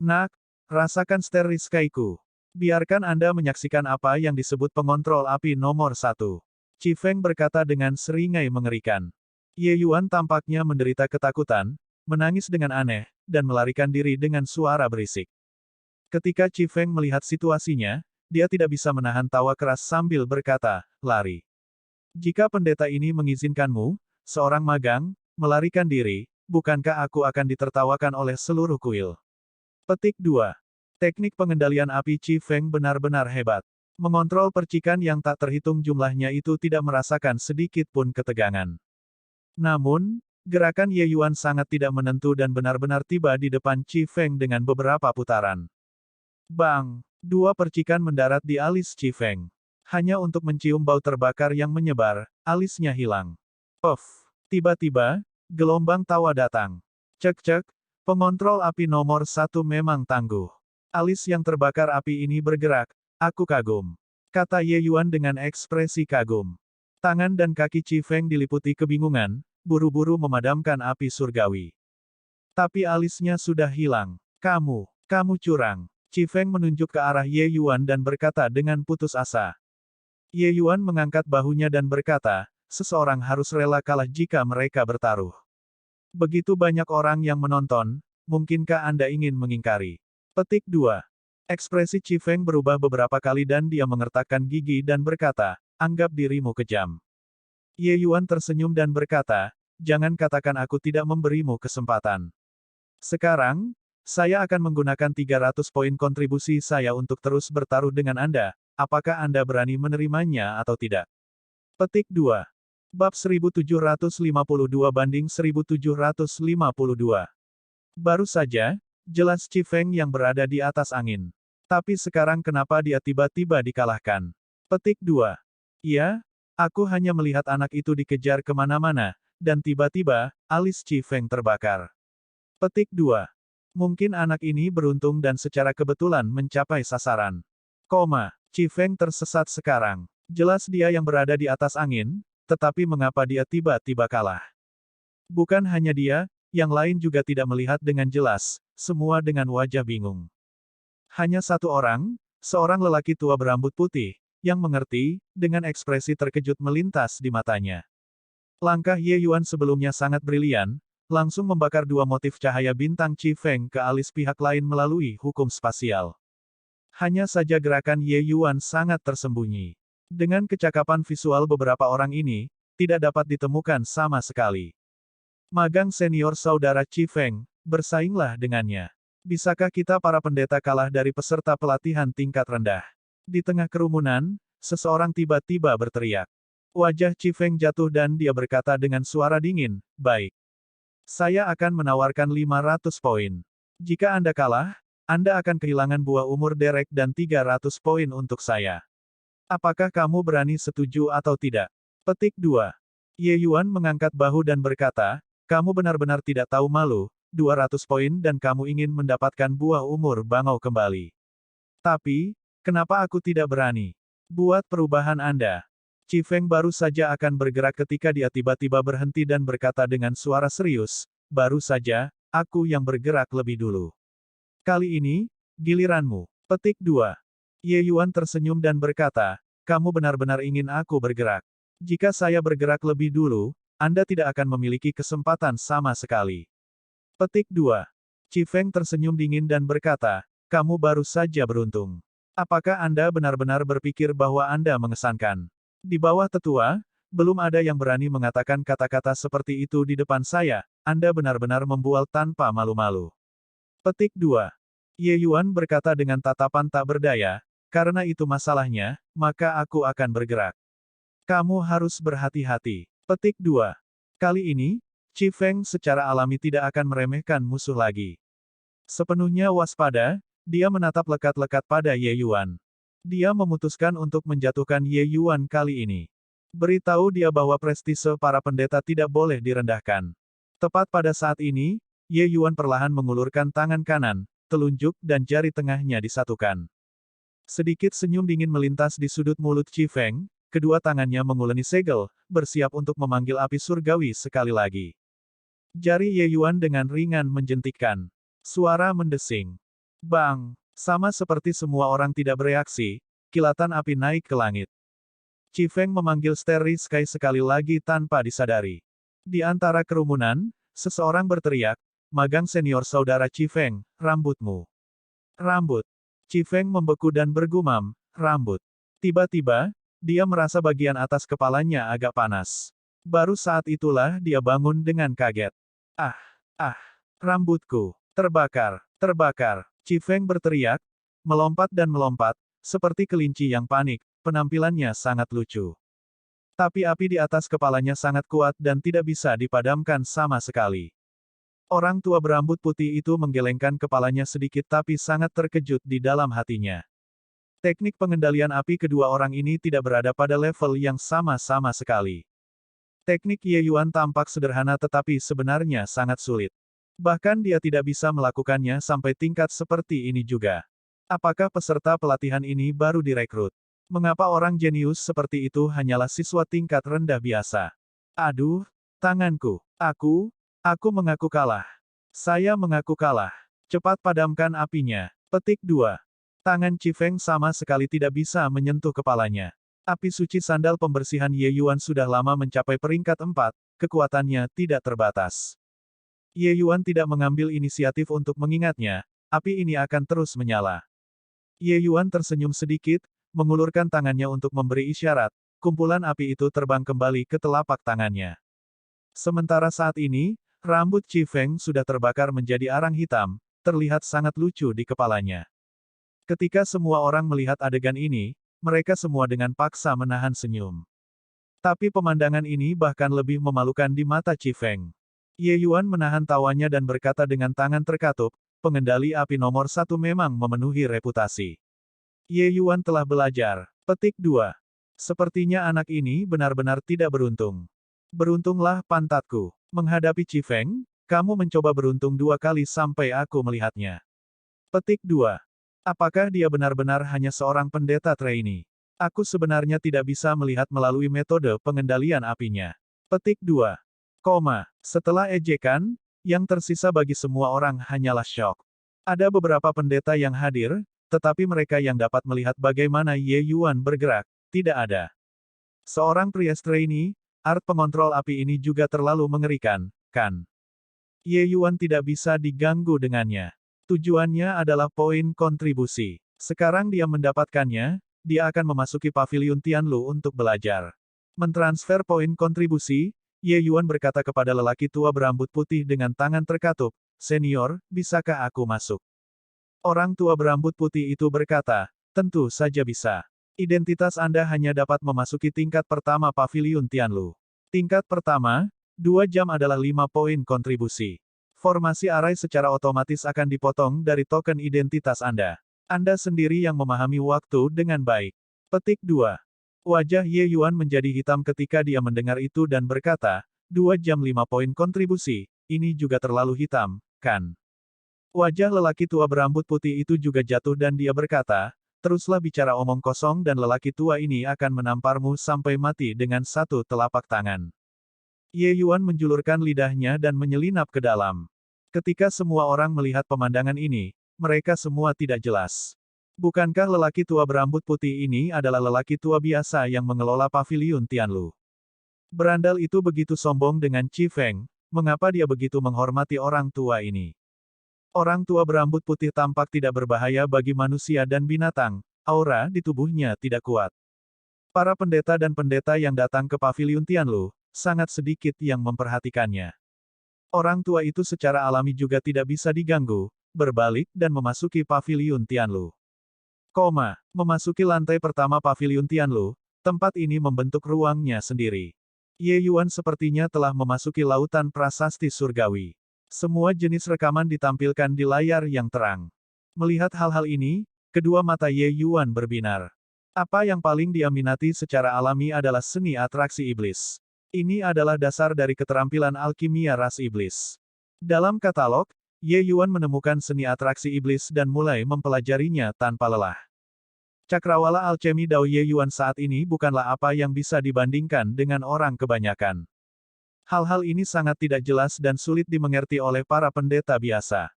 Nak, rasakan steriliskaiku. Biarkan Anda menyaksikan apa yang disebut pengontrol api nomor 1. Qi Feng berkata dengan seringai mengerikan. Ye Yuan tampaknya menderita ketakutan, menangis dengan aneh, dan melarikan diri dengan suara berisik. Ketika Qi Feng melihat situasinya, dia tidak bisa menahan tawa keras sambil berkata, lari. Jika pendeta ini mengizinkanmu, seorang magang, melarikan diri, bukankah aku akan ditertawakan oleh seluruh kuil? Petik 2. Teknik pengendalian api Qi Feng benar-benar hebat. Mengontrol percikan yang tak terhitung jumlahnya itu tidak merasakan sedikit pun ketegangan. Namun, gerakan Ye Yuan sangat tidak menentu dan benar-benar tiba di depan Qi Feng dengan beberapa putaran. Bang! Dua percikan mendarat di alis Qi Feng. Hanya untuk mencium bau terbakar yang menyebar, alisnya hilang. Tiba-tiba, gelombang tawa datang. Cek-cek, pengontrol api nomor 1 memang tangguh. Alis yang terbakar api ini bergerak, aku kagum. Kata Ye Yuan dengan ekspresi kagum. Tangan dan kaki Qi Feng diliputi kebingungan, buru-buru memadamkan api surgawi. Tapi alisnya sudah hilang. Kamu curang. Qi Feng menunjuk ke arah Ye Yuan dan berkata dengan putus asa. Ye Yuan mengangkat bahunya dan berkata, seseorang harus rela kalah jika mereka bertaruh. Begitu banyak orang yang menonton, mungkinkah Anda ingin mengingkari? Petik 2. Ekspresi Qi Feng berubah beberapa kali dan dia mengertakkan gigi dan berkata, anggap dirimu kejam. Ye Yuan tersenyum dan berkata, jangan katakan aku tidak memberimu kesempatan. Sekarang, saya akan menggunakan 300 poin kontribusi saya untuk terus bertaruh dengan Anda, apakah Anda berani menerimanya atau tidak? Petik 2. Bab 1752 banding 1752. Baru saja, jelas Qi Feng yang berada di atas angin. Tapi sekarang kenapa dia tiba-tiba dikalahkan? Petik 2. Iya, aku hanya melihat anak itu dikejar kemana-mana, dan tiba-tiba, alis Qi Feng terbakar. Petik 2. Mungkin anak ini beruntung dan secara kebetulan mencapai sasaran. Qi Feng tersesat sekarang. Jelas dia yang berada di atas angin, tetapi mengapa dia tiba-tiba kalah? Bukan hanya dia, yang lain juga tidak melihat dengan jelas, semua dengan wajah bingung. Hanya satu orang, seorang lelaki tua berambut putih, yang mengerti, dengan ekspresi terkejut melintas di matanya. Langkah Ye Yuan sebelumnya sangat brilian, langsung membakar dua motif cahaya bintang Qi Feng ke alis pihak lain melalui hukum spasial. Hanya saja gerakan Ye Yuan sangat tersembunyi. Dengan kecakapan visual beberapa orang ini, tidak dapat ditemukan sama sekali. Magang senior saudara Qi Feng, bersainglah dengannya. Bisakah kita para pendeta kalah dari peserta pelatihan tingkat rendah? Di tengah kerumunan, seseorang tiba-tiba berteriak. Wajah Qi Feng jatuh dan dia berkata dengan suara dingin, "Baik. Saya akan menawarkan 500 poin. Jika Anda kalah, Anda akan kehilangan buah umur derek dan 300 poin untuk saya. Apakah kamu berani setuju atau tidak?" Petik 2. Ye Yuan mengangkat bahu dan berkata, "Kamu benar-benar tidak tahu malu, 200 poin dan kamu ingin mendapatkan buah umur bangau kembali. Tapi, kenapa aku tidak berani? Buat perubahan Anda." Qi Feng baru saja akan bergerak ketika dia tiba-tiba berhenti dan berkata dengan suara serius, "Baru saja, aku yang bergerak lebih dulu. Kali ini, giliranmu." Petik 2. Ye Yuan tersenyum dan berkata, "Kamu benar-benar ingin aku bergerak. Jika saya bergerak lebih dulu, Anda tidak akan memiliki kesempatan sama sekali." Petik 2. Qi Feng tersenyum dingin dan berkata, "Kamu baru saja beruntung. Apakah Anda benar-benar berpikir bahwa Anda mengesankan? Di bawah tetua, belum ada yang berani mengatakan kata-kata seperti itu di depan saya, Anda benar-benar membual tanpa malu-malu." Petik 2. Ye Yuan berkata dengan tatapan tak berdaya, "Karena itu masalahnya, maka aku akan bergerak. Kamu harus berhati-hati." Petik 2. Kali ini, Qi Feng secara alami tidak akan meremehkan musuh lagi. Sepenuhnya waspada, dia menatap lekat-lekat pada Ye Yuan. Dia memutuskan untuk menjatuhkan Ye Yuan kali ini. Beritahu dia bahwa prestise para pendeta tidak boleh direndahkan. Tepat pada saat ini, Ye Yuan perlahan mengulurkan tangan kanan, telunjuk dan jari tengahnya disatukan. Sedikit senyum dingin melintas di sudut mulut Qi Feng, kedua tangannya menguleni segel, bersiap untuk memanggil api surgawi sekali lagi. Jari Ye Yuan dengan ringan menjentikkan. Suara mendesing. Bang! Sama seperti semua orang tidak bereaksi, kilatan api naik ke langit. Qi Feng memanggil Starry Sky sekali lagi tanpa disadari. Di antara kerumunan, seseorang berteriak, "Magang senior saudara Qi Feng, rambutmu." Rambut. Qi Feng membeku dan bergumam, "Rambut." Tiba-tiba, dia merasa bagian atas kepalanya agak panas. Baru saat itulah dia bangun dengan kaget. "Ah! Ah! Rambutku! Terbakar! Terbakar!" Qi Feng berteriak, melompat dan melompat, seperti kelinci yang panik, penampilannya sangat lucu. Tapi api di atas kepalanya sangat kuat dan tidak bisa dipadamkan sama sekali. Orang tua berambut putih itu menggelengkan kepalanya sedikit tapi sangat terkejut di dalam hatinya. Teknik pengendalian api kedua orang ini tidak berada pada level yang sama-sama sekali. Teknik Ye Yuan tampak sederhana tetapi sebenarnya sangat sulit. Bahkan dia tidak bisa melakukannya sampai tingkat seperti ini juga. Apakah peserta pelatihan ini baru direkrut? Mengapa orang jenius seperti itu hanyalah siswa tingkat rendah biasa? Aduh, tanganku. Aku mengaku kalah. Saya mengaku kalah. Cepat padamkan apinya. Petik 2. Tangan Qi Feng sama sekali tidak bisa menyentuh kepalanya. Api suci sandal pembersihan Ye Yuan sudah lama mencapai peringkat 4, kekuatannya tidak terbatas. Ye Yuan tidak mengambil inisiatif untuk mengingatnya, api ini akan terus menyala. Ye Yuan tersenyum sedikit, mengulurkan tangannya untuk memberi isyarat, kumpulan api itu terbang kembali ke telapak tangannya. Sementara saat ini, rambut Qi Feng sudah terbakar menjadi arang hitam, terlihat sangat lucu di kepalanya. Ketika semua orang melihat adegan ini, mereka semua dengan paksa menahan senyum. Tapi pemandangan ini bahkan lebih memalukan di mata Qi Feng. Ye Yuan menahan tawanya dan berkata dengan tangan terkatup, "Pengendali api nomor 1 memang memenuhi reputasi." Ye Yuan telah belajar. Petik 2. Sepertinya anak ini benar-benar tidak beruntung. Beruntunglah pantatku. Menghadapi Qi Feng, kamu mencoba beruntung 2 kali sampai aku melihatnya. Petik 2. Apakah dia benar-benar hanya seorang pendeta trainee? Aku sebenarnya tidak bisa melihat melalui metode pengendalian apinya. Petik 2. Setelah ejekan, yang tersisa bagi semua orang hanyalah syok. Ada beberapa pendeta yang hadir, tetapi mereka yang dapat melihat bagaimana Ye Yuan bergerak, tidak ada. Seorang priest trainee, art pengontrol api ini juga terlalu mengerikan, kan? Ye Yuan tidak bisa diganggu dengannya. Tujuannya adalah poin kontribusi. Sekarang dia mendapatkannya, dia akan memasuki pavilion Tianlu untuk belajar. Mentransfer poin kontribusi, Ye Yuan berkata kepada lelaki tua berambut putih dengan tangan terkatup, "Senior, bisakah aku masuk?" Orang tua berambut putih itu berkata, "Tentu saja bisa. Identitas Anda hanya dapat memasuki tingkat pertama pavilion Tianlu. Tingkat pertama, 2 jam adalah 5 poin kontribusi. Formasi arai secara otomatis akan dipotong dari token identitas Anda. Anda sendiri yang memahami waktu dengan baik." Petik 2. Wajah Ye Yuan menjadi hitam ketika dia mendengar itu dan berkata, 2 jam 5 poin kontribusi, ini juga terlalu hitam, kan? Wajah lelaki tua berambut putih itu juga jatuh dan dia berkata, teruslah bicara omong kosong dan lelaki tua ini akan menamparmu sampai mati dengan satu telapak tangan. Ye Yuan menjulurkan lidahnya dan menyelinap ke dalam. Ketika semua orang melihat pemandangan ini, mereka semua tidak jelas. Bukankah lelaki tua berambut putih ini adalah lelaki tua biasa yang mengelola pavilion Tianlu? Berandal itu begitu sombong dengan Qi Feng, mengapa dia begitu menghormati orang tua ini? Orang tua berambut putih tampak tidak berbahaya bagi manusia dan binatang, aura di tubuhnya tidak kuat. Para pendeta dan pendeta yang datang ke pavilion Tianlu, sangat sedikit yang memperhatikannya. Orang tua itu secara alami juga tidak bisa diganggu, berbalik dan memasuki pavilion Tianlu. Memasuki lantai pertama pavilion Tianlu, tempat ini membentuk ruangnya sendiri. Ye Yuan sepertinya telah memasuki lautan prasasti surgawi. Semua jenis rekaman ditampilkan di layar yang terang. Melihat hal-hal ini, kedua mata Ye Yuan berbinar. Apa yang paling dia minati secara alami adalah seni atraksi iblis. Ini adalah dasar dari keterampilan alkimia ras iblis. Dalam katalog, Ye Yuan menemukan seni atraksi iblis dan mulai mempelajarinya tanpa lelah. Cakrawala alchemy Dao Ye Yuan saat ini bukanlah apa yang bisa dibandingkan dengan orang kebanyakan. Hal-hal ini sangat tidak jelas dan sulit dimengerti oleh para pendeta biasa.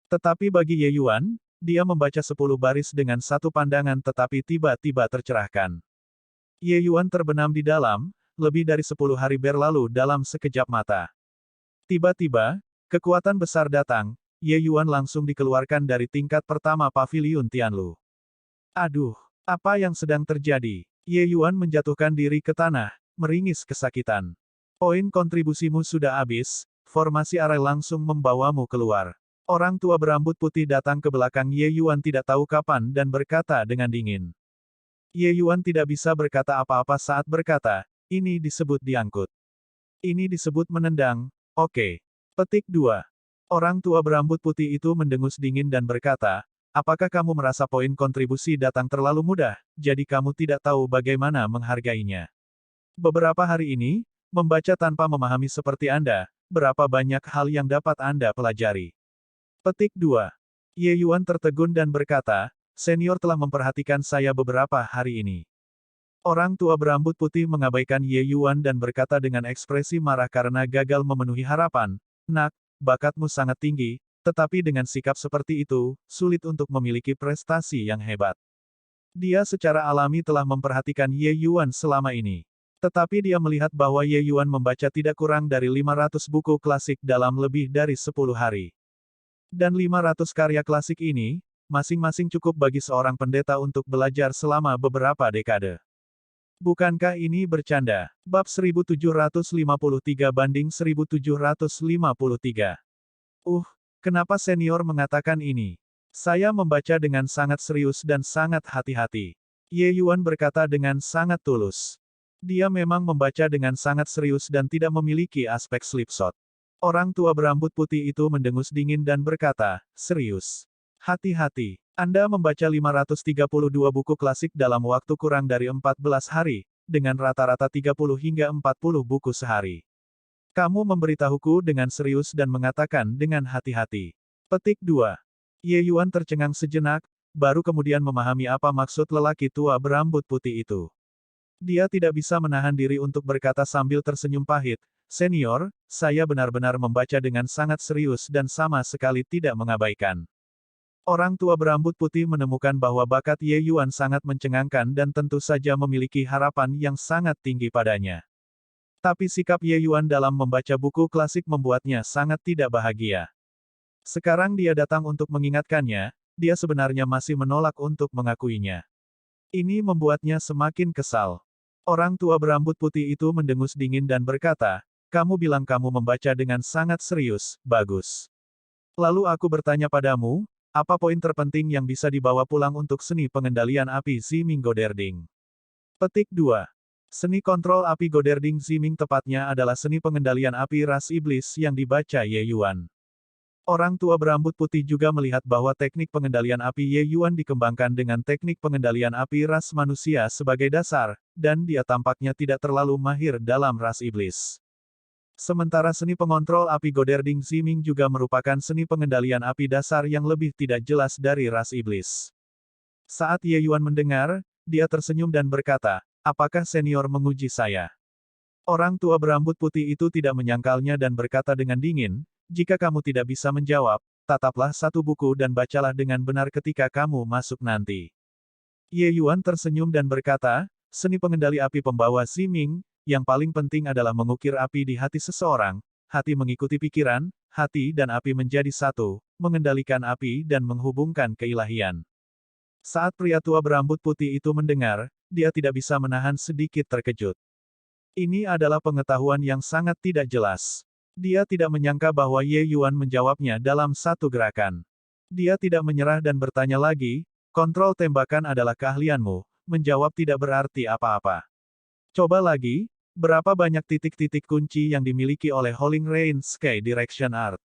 Tetapi bagi Ye Yuan, dia membaca 10 baris dengan satu pandangan tetapi tiba-tiba tercerahkan. Ye Yuan terbenam di dalam, lebih dari 10 hari berlalu dalam sekejap mata. Tiba-tiba, kekuatan besar datang, Ye Yuan langsung dikeluarkan dari tingkat pertama pavilion Tianlu. Aduh, apa yang sedang terjadi? Ye Yuan menjatuhkan diri ke tanah, meringis kesakitan. Poin kontribusimu sudah habis, formasi arai langsung membawamu keluar. Orang tua berambut putih datang ke belakang Ye Yuan tidak tahu kapan dan berkata dengan dingin. Ye Yuan tidak bisa berkata apa-apa saat berkata, ini disebut diangkut. Ini disebut menendang, oke. Petik 2. Orang tua berambut putih itu mendengus dingin dan berkata, apakah kamu merasa poin kontribusi datang terlalu mudah, jadi kamu tidak tahu bagaimana menghargainya? Beberapa hari ini, membaca tanpa memahami seperti Anda, berapa banyak hal yang dapat Anda pelajari. Petik 2. Ye Yuan tertegun dan berkata, senior telah memperhatikan saya beberapa hari ini. Orang tua berambut putih mengabaikan Ye Yuan dan berkata dengan ekspresi marah karena gagal memenuhi harapan, nak, bakatmu sangat tinggi, tetapi dengan sikap seperti itu, sulit untuk memiliki prestasi yang hebat. Dia secara alami telah memperhatikan Ye Yuan selama ini. Tetapi dia melihat bahwa Ye Yuan membaca tidak kurang dari 500 buku klasik dalam lebih dari 10 hari. Dan 500 karya klasik ini, masing-masing cukup bagi seorang pendeta untuk belajar selama beberapa dekade. Bukankah ini bercanda? Bab 1753 banding 1753. Kenapa senior mengatakan ini? Saya membaca dengan sangat serius dan sangat hati-hati. Ye Yuan berkata dengan sangat tulus. Dia memang membaca dengan sangat serius dan tidak memiliki aspek slipshod. Orang tua berambut putih itu mendengus dingin dan berkata, serius. Hati-hati. Anda membaca 532 buku klasik dalam waktu kurang dari 14 hari, dengan rata-rata 30 hingga 40 buku sehari. Kamu memberitahuku dengan serius dan mengatakan dengan hati-hati. Petik 2. Ye Yuan tercengang sejenak, baru kemudian memahami apa maksud lelaki tua berambut putih itu. Dia tidak bisa menahan diri untuk berkata sambil tersenyum pahit, Senior, saya benar-benar membaca dengan sangat serius dan sama sekali tidak mengabaikan. Orang tua berambut putih menemukan bahwa bakat Ye Yuan sangat mencengangkan dan tentu saja memiliki harapan yang sangat tinggi padanya. Tapi sikap Ye Yuan dalam membaca buku klasik membuatnya sangat tidak bahagia. Sekarang dia datang untuk mengingatkannya, dia sebenarnya masih menolak untuk mengakuinya. Ini membuatnya semakin kesal. Orang tua berambut putih itu mendengus dingin dan berkata, "Kamu bilang kamu membaca dengan sangat serius, bagus. Lalu aku bertanya padamu, apa poin terpenting yang bisa dibawa pulang untuk seni pengendalian api Ziming Goderding?" Petik 2. Seni kontrol api Goderding Ziming tepatnya adalah seni pengendalian api ras iblis yang dibaca Ye Yuan. Orang tua berambut putih juga melihat bahwa teknik pengendalian api Ye Yuan dikembangkan dengan teknik pengendalian api ras manusia sebagai dasar, dan dia tampaknya tidak terlalu mahir dalam ras iblis. Sementara seni pengontrol api Goderding Ziming juga merupakan seni pengendalian api dasar yang lebih tidak jelas dari ras iblis. Saat Ye Yuan mendengar, dia tersenyum dan berkata, "Apakah senior menguji saya?" Orang tua berambut putih itu tidak menyangkalnya dan berkata dengan dingin, "Jika kamu tidak bisa menjawab, tataplah satu buku dan bacalah dengan benar ketika kamu masuk nanti." Ye Yuan tersenyum dan berkata, "Seni pengendali api pembawa Ziming, yang paling penting adalah mengukir api di hati seseorang, hati mengikuti pikiran, hati dan api menjadi satu, mengendalikan api dan menghubungkan keilahian." Saat pria tua berambut putih itu mendengar, dia tidak bisa menahan sedikit terkejut. Ini adalah pengetahuan yang sangat tidak jelas. Dia tidak menyangka bahwa Ye Yuan menjawabnya dalam satu gerakan. Dia tidak menyerah dan bertanya lagi, "Kontrol tembakan adalah keahlianmu," menjawab tidak berarti apa-apa. Coba lagi, berapa banyak titik-titik kunci yang dimiliki oleh Howling Rain Sky Direction Art?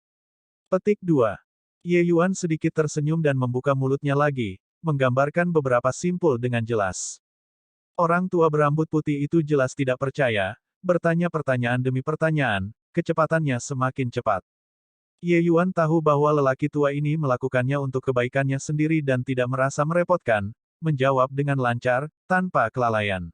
Petik 2. Ye Yuan sedikit tersenyum dan membuka mulutnya lagi, menggambarkan beberapa simpul dengan jelas. Orang tua berambut putih itu jelas tidak percaya, bertanya pertanyaan demi pertanyaan, kecepatannya semakin cepat. Ye Yuan tahu bahwa lelaki tua ini melakukannya untuk kebaikannya sendiri dan tidak merasa merepotkan, menjawab dengan lancar, tanpa kelalaian.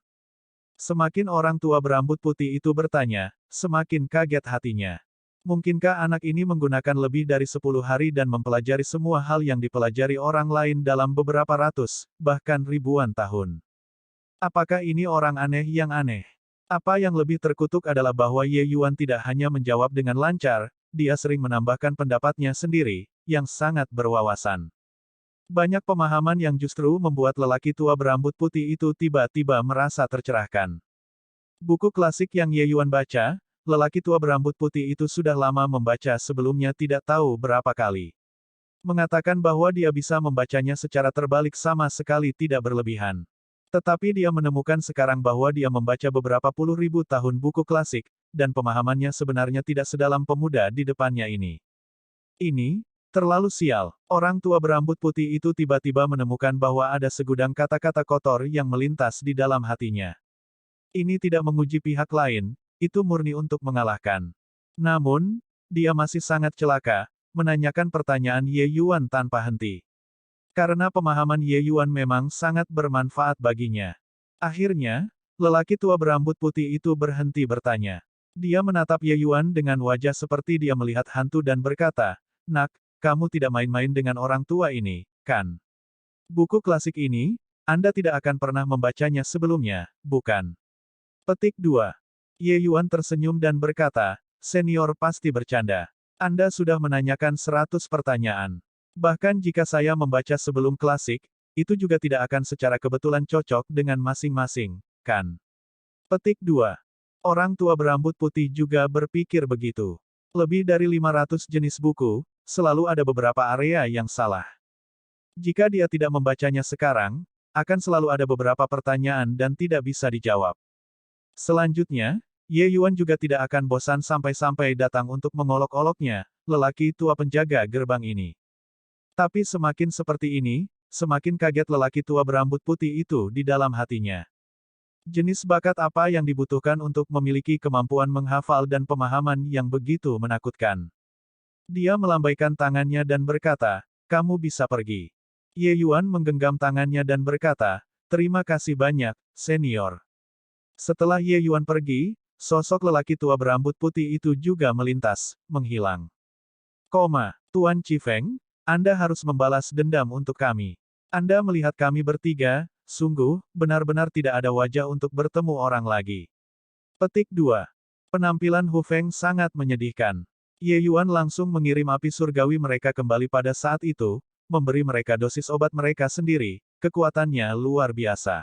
Semakin orang tua berambut putih itu bertanya, semakin kaget hatinya. Mungkinkah anak ini menggunakan lebih dari 10 hari dan mempelajari semua hal yang dipelajari orang lain dalam beberapa ratus, bahkan ribuan tahun? Apakah ini orang aneh yang aneh? Apa yang lebih terkutuk adalah bahwa Ye Yuan tidak hanya menjawab dengan lancar, dia sering menambahkan pendapatnya sendiri, yang sangat berwawasan. Banyak pemahaman yang justru membuat lelaki tua berambut putih itu tiba-tiba merasa tercerahkan. Buku klasik yang Ye Yuan baca, lelaki tua berambut putih itu sudah lama membaca sebelumnya tidak tahu berapa kali. Mengatakan bahwa dia bisa membacanya secara terbalik sama sekali tidak berlebihan. Tetapi dia menemukan sekarang bahwa dia membaca beberapa puluh ribu tahun buku klasik, dan pemahamannya sebenarnya tidak sedalam pemuda di depannya ini. Ini, terlalu sial. Orang tua berambut putih itu tiba-tiba menemukan bahwa ada segudang kata-kata kotor yang melintas di dalam hatinya. Ini tidak menguji pihak lain, itu murni untuk mengalahkan. Namun, dia masih sangat celaka, menanyakan pertanyaan Ye Yuan tanpa henti. Karena pemahaman Ye Yuan memang sangat bermanfaat baginya. Akhirnya, lelaki tua berambut putih itu berhenti bertanya. Dia menatap Ye Yuan dengan wajah seperti dia melihat hantu dan berkata, "Nak, kamu tidak main-main dengan orang tua ini, kan? Buku klasik ini, Anda tidak akan pernah membacanya sebelumnya, bukan?" Petik 2. Ye Yuan tersenyum dan berkata, "Senior pasti bercanda. Anda sudah menanyakan 100 pertanyaan. Bahkan jika saya membaca sebelum klasik, itu juga tidak akan secara kebetulan cocok dengan masing-masing, kan?" Petik 2. Orang tua berambut putih juga berpikir begitu. Lebih dari 500 jenis buku, selalu ada beberapa area yang salah. Jika dia tidak membacanya sekarang, akan selalu ada beberapa pertanyaan dan tidak bisa dijawab. Selanjutnya, Ye Yuan juga tidak akan bosan sampai-sampai datang untuk mengolok-oloknya, lelaki tua penjaga gerbang ini. Tapi semakin seperti ini, semakin kaget lelaki tua berambut putih itu di dalam hatinya. Jenis bakat apa yang dibutuhkan untuk memiliki kemampuan menghafal dan pemahaman yang begitu menakutkan? Dia melambaikan tangannya dan berkata, "Kamu bisa pergi." Ye Yuan menggenggam tangannya dan berkata, "Terima kasih banyak, senior." Setelah Ye Yuan pergi, Sosok lelaki tua berambut putih itu juga melintas, menghilang. Tuan Chifeng, Anda harus membalas dendam untuk kami. Anda melihat kami bertiga, sungguh, benar-benar tidak ada wajah untuk bertemu orang lagi. Petik 2. Penampilan Hu Feng sangat menyedihkan. Ye Yuan langsung mengirim api surgawi mereka kembali pada saat itu, memberi mereka dosis obat mereka sendiri, kekuatannya luar biasa.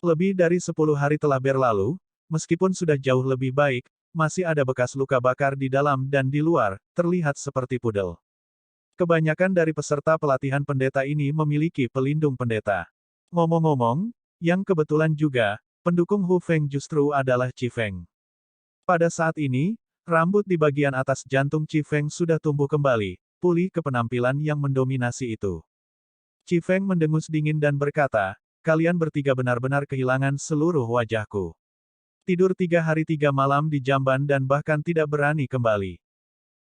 Lebih dari 10 hari telah berlalu, meskipun sudah jauh lebih baik, masih ada bekas luka bakar di dalam dan di luar, terlihat seperti pudel. Kebanyakan dari peserta pelatihan pendeta ini memiliki pelindung pendeta. Ngomong-ngomong, yang kebetulan juga, pendukung Hu Feng justru adalah Chifeng. Pada saat ini, rambut di bagian atas jantung Chifeng sudah tumbuh kembali, pulih ke penampilan yang mendominasi itu. Chifeng mendengus dingin dan berkata, kalian bertiga benar-benar kehilangan seluruh wajahku. Tidur 3 hari 3 malam di jamban dan bahkan tidak berani kembali.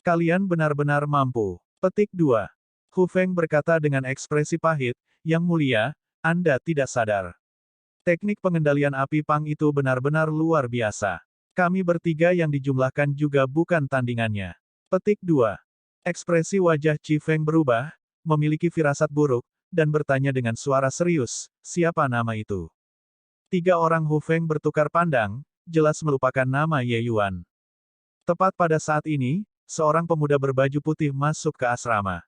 Kalian benar-benar mampu. Petik 2. Hu Feng berkata dengan ekspresi pahit, Yang mulia, Anda tidak sadar. Teknik pengendalian api pang itu benar-benar luar biasa. Kami bertiga yang dijumlahkan juga bukan tandingannya. Petik 2. Ekspresi wajah Chifeng berubah, memiliki firasat buruk, dan bertanya dengan suara serius, siapa nama itu? 3 orang Hu Feng bertukar pandang, jelas melupakan nama Ye Yuan. Tepat pada saat ini, seorang pemuda berbaju putih masuk ke asrama.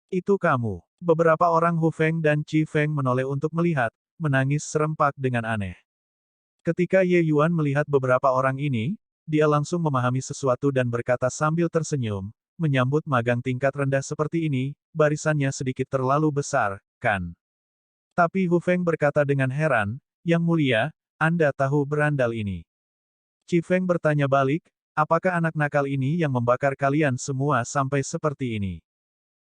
Itu kamu. Beberapa orang Hu Feng dan Chifeng menoleh untuk melihat, menangis serempak dengan aneh. Ketika Ye Yuan melihat beberapa orang ini, dia langsung memahami sesuatu dan berkata sambil tersenyum, menyambut magang tingkat rendah seperti ini, barisannya sedikit terlalu besar, kan? Tapi Hu Feng berkata dengan heran, Yang mulia, Anda tahu berandal ini. Chifeng bertanya balik, apakah anak nakal ini yang membakar kalian semua sampai seperti ini?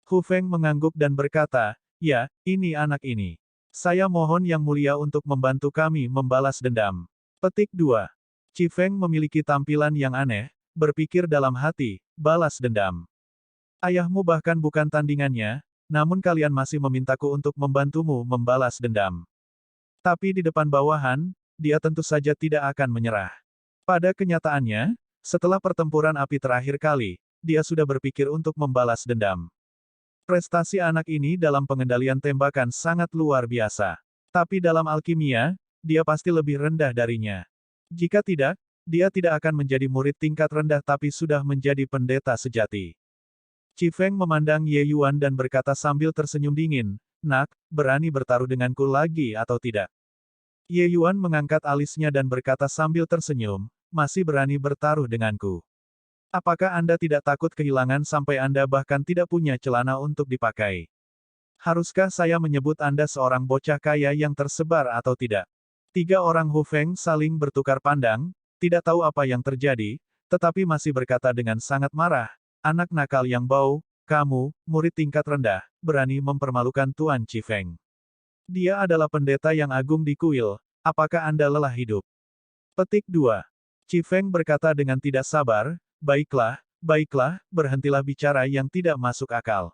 Hu Feng mengangguk dan berkata, ya, ini anak ini. Saya mohon Yang mulia untuk membantu kami membalas dendam. Petik 2. Chifeng memiliki tampilan yang aneh, berpikir dalam hati, balas dendam. Ayahmu bahkan bukan tandingannya, namun kalian masih memintaku untuk membantumu membalas dendam. Tapi di depan bawahan, dia tentu saja tidak akan menyerah. Pada kenyataannya, setelah pertempuran api terakhir kali, dia sudah berpikir untuk membalas dendam. Prestasi anak ini dalam pengendalian tembakan sangat luar biasa. Tapi dalam alkimia, dia pasti lebih rendah darinya. Jika tidak, dia tidak akan menjadi murid tingkat rendah tapi sudah menjadi pendeta sejati. Chifeng memandang Ye Yuan dan berkata sambil tersenyum dingin, Nak, berani bertaruh denganku lagi atau tidak? Ye Yuan mengangkat alisnya dan berkata sambil tersenyum, masih berani bertaruh denganku. Apakah Anda tidak takut kehilangan sampai Anda bahkan tidak punya celana untuk dipakai? Haruskah saya menyebut Anda seorang bocah kaya yang tersebar atau tidak? 3 orang Hu Feng saling bertukar pandang, tidak tahu apa yang terjadi, tetapi masih berkata dengan sangat marah, anak nakal yang bau, kamu, murid tingkat rendah, berani mempermalukan Tuan Chifeng. Dia adalah pendeta yang agung di kuil, apakah Anda lelah hidup? Petik 2. Chifeng berkata dengan tidak sabar, baiklah, berhentilah bicara yang tidak masuk akal.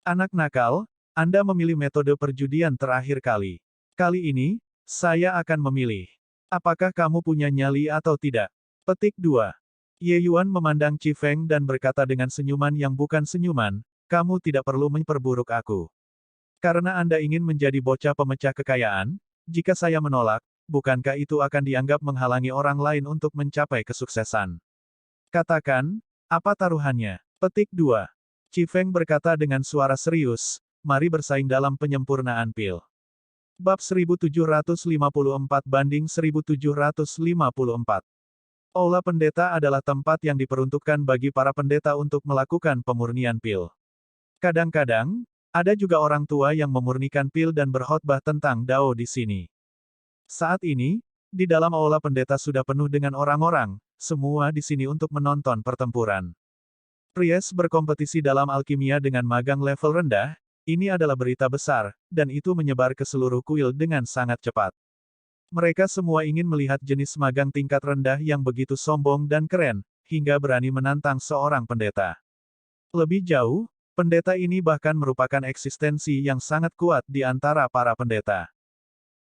Anak nakal, Anda memilih metode perjudian terakhir kali. Kali ini, saya akan memilih. Apakah kamu punya nyali atau tidak? Petik 2. Ye Yuan memandang Chifeng dan berkata dengan senyuman yang bukan senyuman, kamu tidak perlu memperburuk aku. Karena Anda ingin menjadi bocah pemecah kekayaan, jika saya menolak, bukankah itu akan dianggap menghalangi orang lain untuk mencapai kesuksesan? Katakan, apa taruhannya? Petik 2. Chifeng berkata dengan suara serius, mari bersaing dalam penyempurnaan pil. Bab 1754 banding 1754. Aula pendeta adalah tempat yang diperuntukkan bagi para pendeta untuk melakukan pemurnian pil. Kadang-kadang, ada juga orang tua yang memurnikan pil dan berkhotbah tentang Dao di sini. Saat ini, di dalam aula pendeta sudah penuh dengan orang-orang, semua di sini untuk menonton pertempuran. Priest berkompetisi dalam alkimia dengan magang level rendah, ini adalah berita besar, dan itu menyebar ke seluruh kuil dengan sangat cepat. Mereka semua ingin melihat jenis magang tingkat rendah yang begitu sombong dan keren, hingga berani menantang seorang pendeta. Lebih jauh, pendeta ini bahkan merupakan eksistensi yang sangat kuat di antara para pendeta.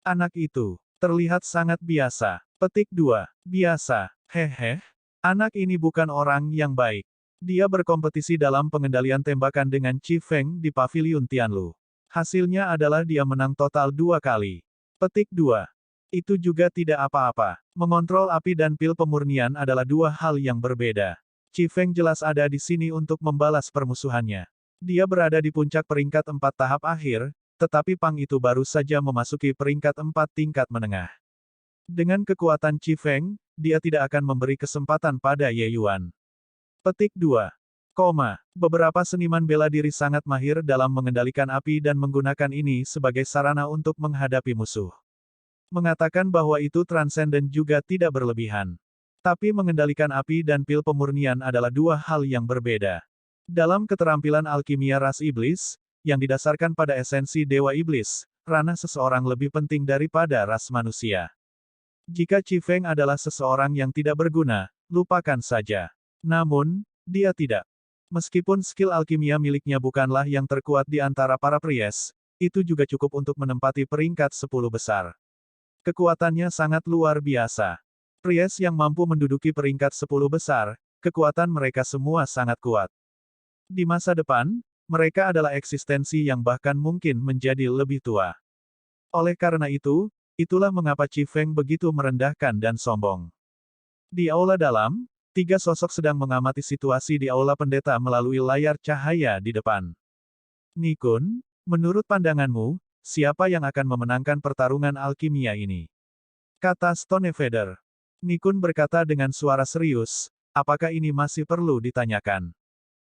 Anak itu terlihat sangat biasa. Petik 2. Biasa. Hehe, anak ini bukan orang yang baik. Dia berkompetisi dalam pengendalian tembakan dengan Chi Feng di Paviliun Tianlu. Hasilnya adalah dia menang total 2 kali. Petik 2. Itu juga tidak apa-apa. Mengontrol api dan pil pemurnian adalah dua hal yang berbeda. Chi Feng jelas ada di sini untuk membalas permusuhannya. Dia berada di puncak peringkat 4 tahap akhir, tetapi Pang itu baru saja memasuki peringkat 4 tingkat menengah. Dengan kekuatan Chi Feng, dia tidak akan memberi kesempatan pada Ye Yuan. Petik 2. Beberapa seniman bela diri sangat mahir dalam mengendalikan api dan menggunakan ini sebagai sarana untuk menghadapi musuh. Mengatakan bahwa itu transenden juga tidak berlebihan. Tapi mengendalikan api dan pil pemurnian adalah dua hal yang berbeda. Dalam keterampilan alkimia ras iblis, yang didasarkan pada esensi dewa iblis, ranah seseorang lebih penting daripada ras manusia. Jika Chi Feng adalah seseorang yang tidak berguna, lupakan saja. Namun, dia tidak. Meskipun skill alkimia miliknya bukanlah yang terkuat di antara para priest, itu juga cukup untuk menempati peringkat 10 besar. Kekuatannya sangat luar biasa. Priest yang mampu menduduki peringkat 10 besar, kekuatan mereka semua sangat kuat. Di masa depan, mereka adalah eksistensi yang bahkan mungkin menjadi lebih tua. Oleh karena itu, itulah mengapa Chi Feng begitu merendahkan dan sombong. Di aula dalam, 3 sosok sedang mengamati situasi di aula pendeta melalui layar cahaya di depan. Nikun, menurut pandanganmu, siapa yang akan memenangkan pertarungan alkimia ini? Kata Stonefeather. Nikun berkata dengan suara serius, apakah ini masih perlu ditanyakan?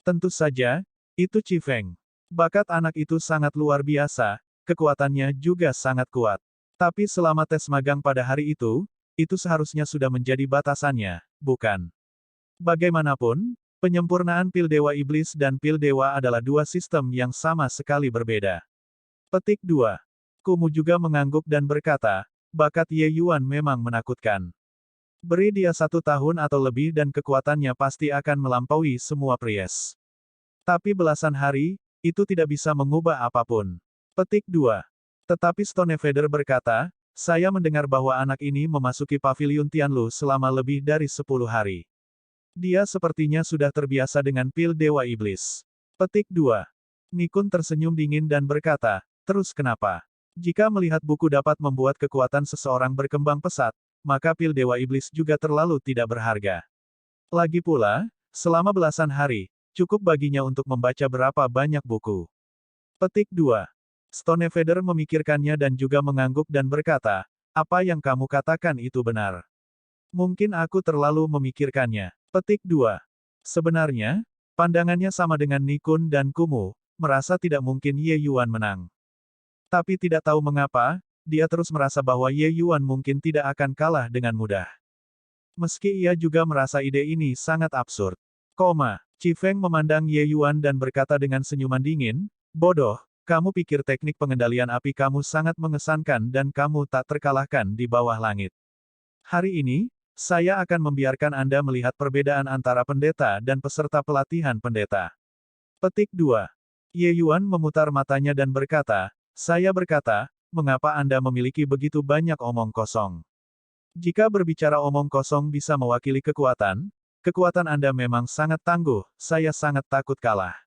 Tentu saja, itu Chi Feng. Bakat anak itu sangat luar biasa, kekuatannya juga sangat kuat. Tapi selama tes magang pada hari itu seharusnya sudah menjadi batasannya, bukan? Bagaimanapun, penyempurnaan pil dewa iblis dan pil dewa adalah dua sistem yang sama sekali berbeda. Petik 2. Kumu juga mengangguk dan berkata, bakat Ye Yuan memang menakutkan. Beri dia 1 tahun atau lebih dan kekuatannya pasti akan melampaui semua priest. Tapi belasan hari, itu tidak bisa mengubah apapun. Petik 2. Tetapi Stonefeather berkata, saya mendengar bahwa anak ini memasuki Paviliun Tianlu selama lebih dari 10 hari. Dia sepertinya sudah terbiasa dengan pil dewa iblis. Petik 2. Nikun tersenyum dingin dan berkata, terus kenapa? Jika melihat buku dapat membuat kekuatan seseorang berkembang pesat, maka pil dewa iblis juga terlalu tidak berharga. Lagi pula, selama belasan hari, cukup baginya untuk membaca berapa banyak buku. Petik 2. Stonefeather memikirkannya dan juga mengangguk dan berkata, apa yang kamu katakan itu benar. Mungkin aku terlalu memikirkannya. Petik 2. Sebenarnya, pandangannya sama dengan Nikun dan Kumu, merasa tidak mungkin Ye Yuan menang. Tapi tidak tahu mengapa, dia terus merasa bahwa Ye Yuan mungkin tidak akan kalah dengan mudah. Meski ia juga merasa ide ini sangat absurd. Chi Feng memandang Ye Yuan dan berkata dengan senyuman dingin, bodoh, kamu pikir teknik pengendalian api kamu sangat mengesankan dan kamu tak terkalahkan di bawah langit. Hari ini, saya akan membiarkan Anda melihat perbedaan antara pendeta dan peserta pelatihan pendeta. Petik 2. Ye Yuan memutar matanya dan berkata, saya berkata, mengapa Anda memiliki begitu banyak omong kosong? Jika berbicara omong kosong bisa mewakili kekuatan Anda memang sangat tangguh, saya sangat takut kalah.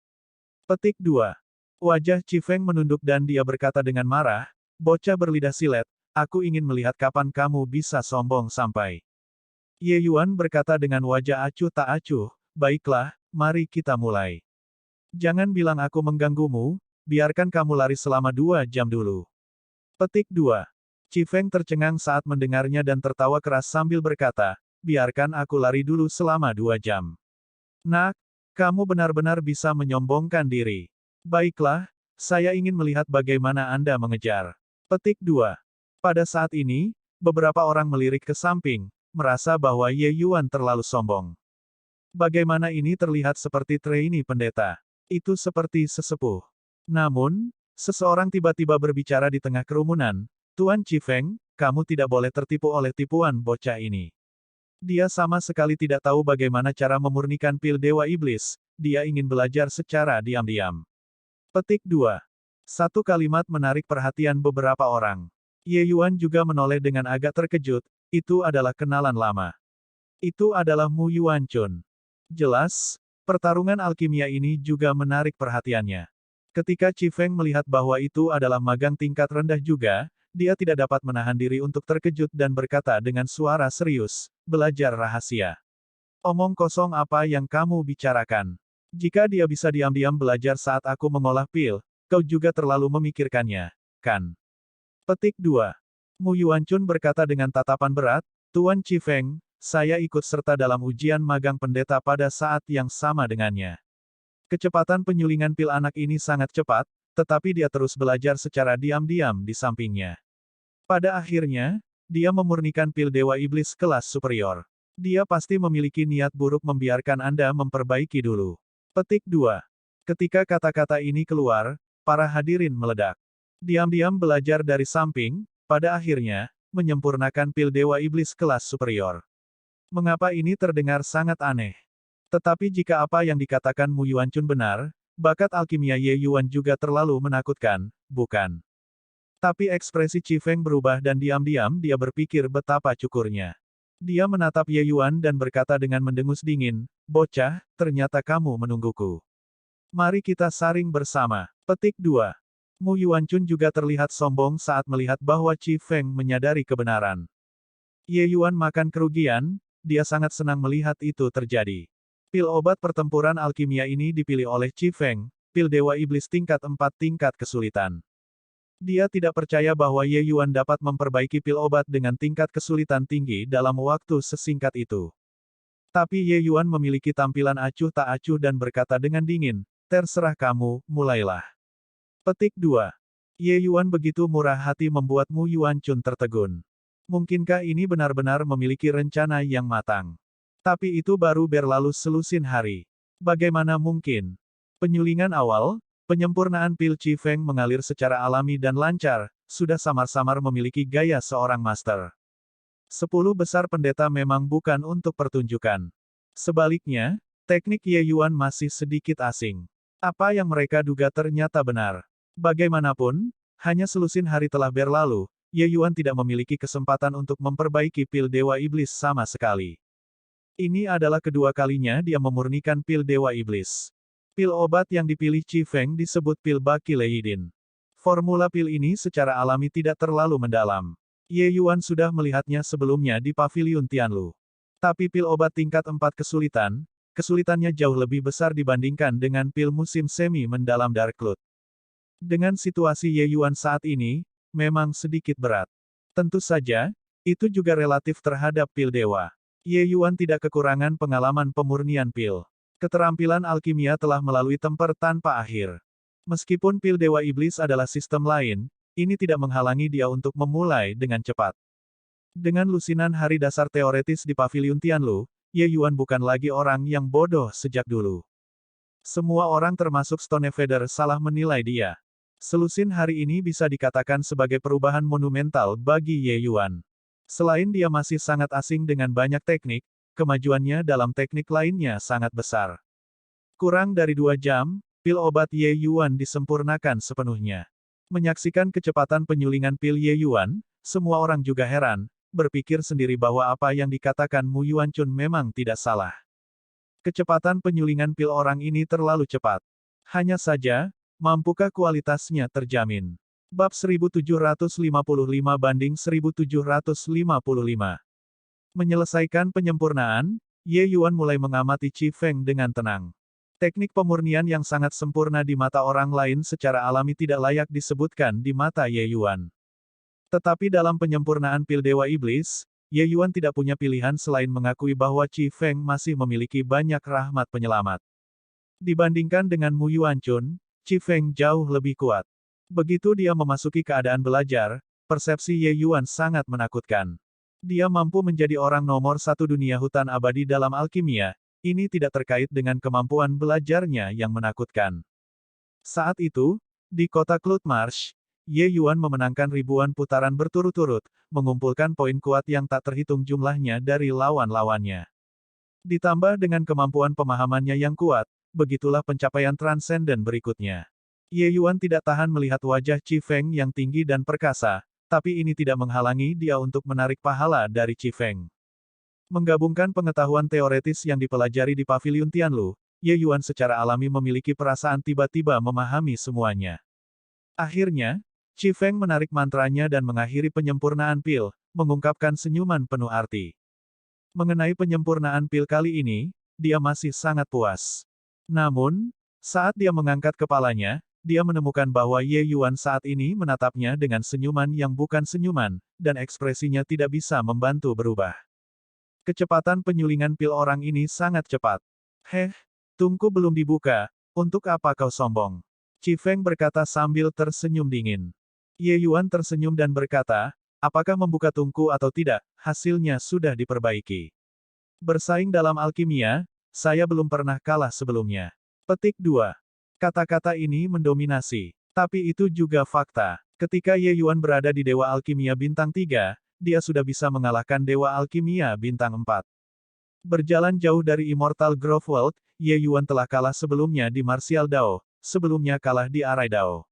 Petik 2. Wajah Chi Feng menunduk dan dia berkata dengan marah, bocah berlidah silet, aku ingin melihat kapan kamu bisa sombong sampai. Ye Yuan berkata dengan wajah acuh tak acuh, baiklah, mari kita mulai. Jangan bilang aku mengganggumu, biarkan kamu lari selama 2 jam dulu. Petik 2. Chi Feng tercengang saat mendengarnya dan tertawa keras sambil berkata, biarkan aku lari dulu selama 2 jam. Nak, kamu benar-benar bisa menyombongkan diri. Baiklah, saya ingin melihat bagaimana Anda mengejar. Petik 2. Pada saat ini, beberapa orang melirik ke samping, merasa bahwa Ye Yuan terlalu sombong. Bagaimana ini terlihat seperti trainee pendeta? Itu seperti sesepuh. Namun, seseorang tiba-tiba berbicara di tengah kerumunan, Tuan Chi Feng, kamu tidak boleh tertipu oleh tipuan bocah ini. Dia sama sekali tidak tahu bagaimana cara memurnikan pil dewa iblis, dia ingin belajar secara diam-diam. Petik 2. Satu kalimat menarik perhatian beberapa orang. Ye Yuan juga menoleh dengan agak terkejut, itu adalah kenalan lama. Itu adalah Mu Yuanchun. Jelas, pertarungan alkimia ini juga menarik perhatiannya. Ketika Qi Feng melihat bahwa itu adalah magang tingkat rendah juga, dia tidak dapat menahan diri untuk terkejut dan berkata dengan suara serius, "Belajar rahasia. Omong kosong apa yang kamu bicarakan? Jika dia bisa diam-diam belajar saat aku mengolah pil, kau juga terlalu memikirkannya, kan?" Petik 2. Mu Yuanchun berkata dengan tatapan berat, "Tuan Qi Feng, saya ikut serta dalam ujian magang pendeta pada saat yang sama dengannya." Kecepatan penyulingan pil anak ini sangat cepat, tetapi dia terus belajar secara diam-diam di sampingnya. Pada akhirnya, dia memurnikan pil Dewa Iblis kelas superior. Dia pasti memiliki niat buruk membiarkan Anda memperbaiki dulu. Petik 2. Ketika kata-kata ini keluar, para hadirin meledak. Diam-diam belajar dari samping, pada akhirnya, menyempurnakan pil Dewa Iblis kelas superior. Mengapa ini terdengar sangat aneh? Tetapi jika apa yang dikatakan Mu Yuanchun benar, bakat alkimia Ye Yuan juga terlalu menakutkan, bukan? Tapi ekspresi Qi Feng berubah dan diam-diam dia berpikir betapa cukurnya. Dia menatap Ye Yuan dan berkata dengan mendengus dingin, "Bocah, ternyata kamu menungguku. Mari kita saring bersama." Petik 2. Mu Yuanchun juga terlihat sombong saat melihat bahwa Qi Feng menyadari kebenaran. Ye Yuan makan kerugian, dia sangat senang melihat itu terjadi. Pil obat pertempuran alkimia ini dipilih oleh Qi Feng, pil Dewa Iblis tingkat 4 tingkat kesulitan. Dia tidak percaya bahwa Ye Yuan dapat memperbaiki pil obat dengan tingkat kesulitan tinggi dalam waktu sesingkat itu. Tapi Ye Yuan memiliki tampilan acuh tak acuh dan berkata dengan dingin, "Terserah kamu, mulailah." Petik 2. Ye Yuan begitu murah hati membuat Mu Yuanchun tertegun. Mungkinkah ini benar-benar memiliki rencana yang matang? Tapi itu baru berlalu selusin hari. Bagaimana mungkin? Penyulingan awal, penyempurnaan pil Qi Feng mengalir secara alami dan lancar, sudah samar-samar memiliki gaya seorang master. 10 besar pendeta memang bukan untuk pertunjukan. Sebaliknya, teknik Ye Yuan masih sedikit asing. Apa yang mereka duga ternyata benar. Bagaimanapun, hanya selusin hari telah berlalu, Ye Yuan tidak memiliki kesempatan untuk memperbaiki pil Dewa Iblis sama sekali. Ini adalah kedua kalinya dia memurnikan pil Dewa Iblis. Pil obat yang dipilih Qi Feng disebut pil Baki Leidin. Formula pil ini secara alami tidak terlalu mendalam. Ye Yuan sudah melihatnya sebelumnya di Paviliun Tianlu. Tapi pil obat tingkat 4 kesulitannya jauh lebih besar dibandingkan dengan pil musim semi mendalam Dark Cloud. Dengan situasi Ye Yuan saat ini, memang sedikit berat. Tentu saja, itu juga relatif terhadap pil dewa. Ye Yuan tidak kekurangan pengalaman pemurnian pil. Keterampilan alkimia telah melalui temper tanpa akhir. Meskipun pil Dewa Iblis adalah sistem lain, ini tidak menghalangi dia untuk memulai dengan cepat. Dengan lusinan hari dasar teoretis di Paviliun Tianlu, Ye Yuan bukan lagi orang yang bodoh sejak dulu. Semua orang termasuk Stonefeather salah menilai dia. Selusin hari ini bisa dikatakan sebagai perubahan monumental bagi Ye Yuan. Selain dia masih sangat asing dengan banyak teknik, kemajuannya dalam teknik lainnya sangat besar. Kurang dari 2 jam, pil obat Ye Yuan disempurnakan sepenuhnya. Menyaksikan kecepatan penyulingan pil Ye Yuan, semua orang juga heran, berpikir sendiri bahwa apa yang dikatakan Mu Yuanchun memang tidak salah. Kecepatan penyulingan pil orang ini terlalu cepat. Hanya saja, mampukah kualitasnya terjamin? Bab 1755 banding 1755. Menyelesaikan penyempurnaan, Ye Yuan mulai mengamati Qi Feng dengan tenang. Teknik pemurnian yang sangat sempurna di mata orang lain secara alami tidak layak disebutkan di mata Ye Yuan. Tetapi dalam penyempurnaan pil Dewa Iblis, Ye Yuan tidak punya pilihan selain mengakui bahwa Qi Feng masih memiliki banyak rahmat penyelamat. Dibandingkan dengan Mu Yuanchun, Qi Feng jauh lebih kuat. Begitu dia memasuki keadaan belajar, persepsi Ye Yuan sangat menakutkan. Dia mampu menjadi orang nomor 1 dunia hutan abadi dalam alkimia, ini tidak terkait dengan kemampuan belajarnya yang menakutkan. Saat itu, di kota Cloud Marsh, Ye Yuan memenangkan ribuan putaran berturut-turut, mengumpulkan poin kuat yang tak terhitung jumlahnya dari lawan-lawannya. Ditambah dengan kemampuan pemahamannya yang kuat, begitulah pencapaian transenden berikutnya. Ye Yuan tidak tahan melihat wajah Qi Feng yang tinggi dan perkasa, tapi ini tidak menghalangi dia untuk menarik pahala dari Qi Feng. Menggabungkan pengetahuan teoretis yang dipelajari di Paviliun Tianlu, Ye Yuan secara alami memiliki perasaan tiba-tiba memahami semuanya. Akhirnya, Qi Feng menarik mantranya dan mengakhiri penyempurnaan pil, mengungkapkan senyuman penuh arti. Mengenai penyempurnaan pil kali ini, dia masih sangat puas. Namun, saat dia mengangkat kepalanya, dia menemukan bahwa Ye Yuan saat ini menatapnya dengan senyuman yang bukan senyuman, dan ekspresinya tidak bisa membantu berubah. Kecepatan penyulingan pil orang ini sangat cepat. Tungku belum dibuka, untuk apa kau sombong? Qi Feng berkata sambil tersenyum dingin. Ye Yuan tersenyum dan berkata, apakah membuka tungku atau tidak, hasilnya sudah diperbaiki. Bersaing dalam alkimia, saya belum pernah kalah sebelumnya. Petik 2. Kata-kata ini mendominasi. Tapi itu juga fakta. Ketika Ye Yuan berada di Dewa Alkimia Bintang 3, dia sudah bisa mengalahkan Dewa Alkimia Bintang 4. Berjalan jauh dari Immortal Grove World, Ye Yuan telah kalah sebelumnya di Martial Dao, sebelumnya kalah di Arai Dao.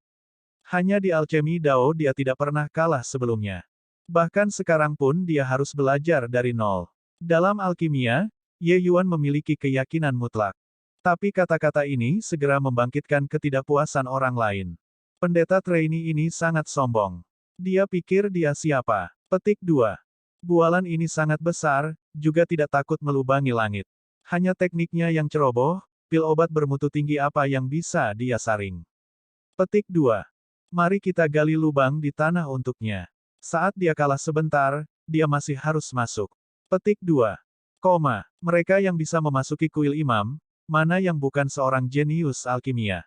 Hanya di Alchemy Dao dia tidak pernah kalah sebelumnya. Bahkan sekarang pun dia harus belajar dari nol. Dalam alkimia, Ye Yuan memiliki keyakinan mutlak. Tapi kata-kata ini segera membangkitkan ketidakpuasan orang lain. Pendeta trainee ini sangat sombong. Dia pikir dia siapa? Petik 2. Bualan ini sangat besar, juga tidak takut melubangi langit. Hanya tekniknya yang ceroboh, pil obat bermutu tinggi apa yang bisa dia saring. Petik 2. Mari kita gali lubang di tanah untuknya. Saat dia kalah sebentar, dia masih harus masuk. Petik 2. Mereka yang bisa memasuki kuil imam, mana yang bukan seorang jenius alkimia.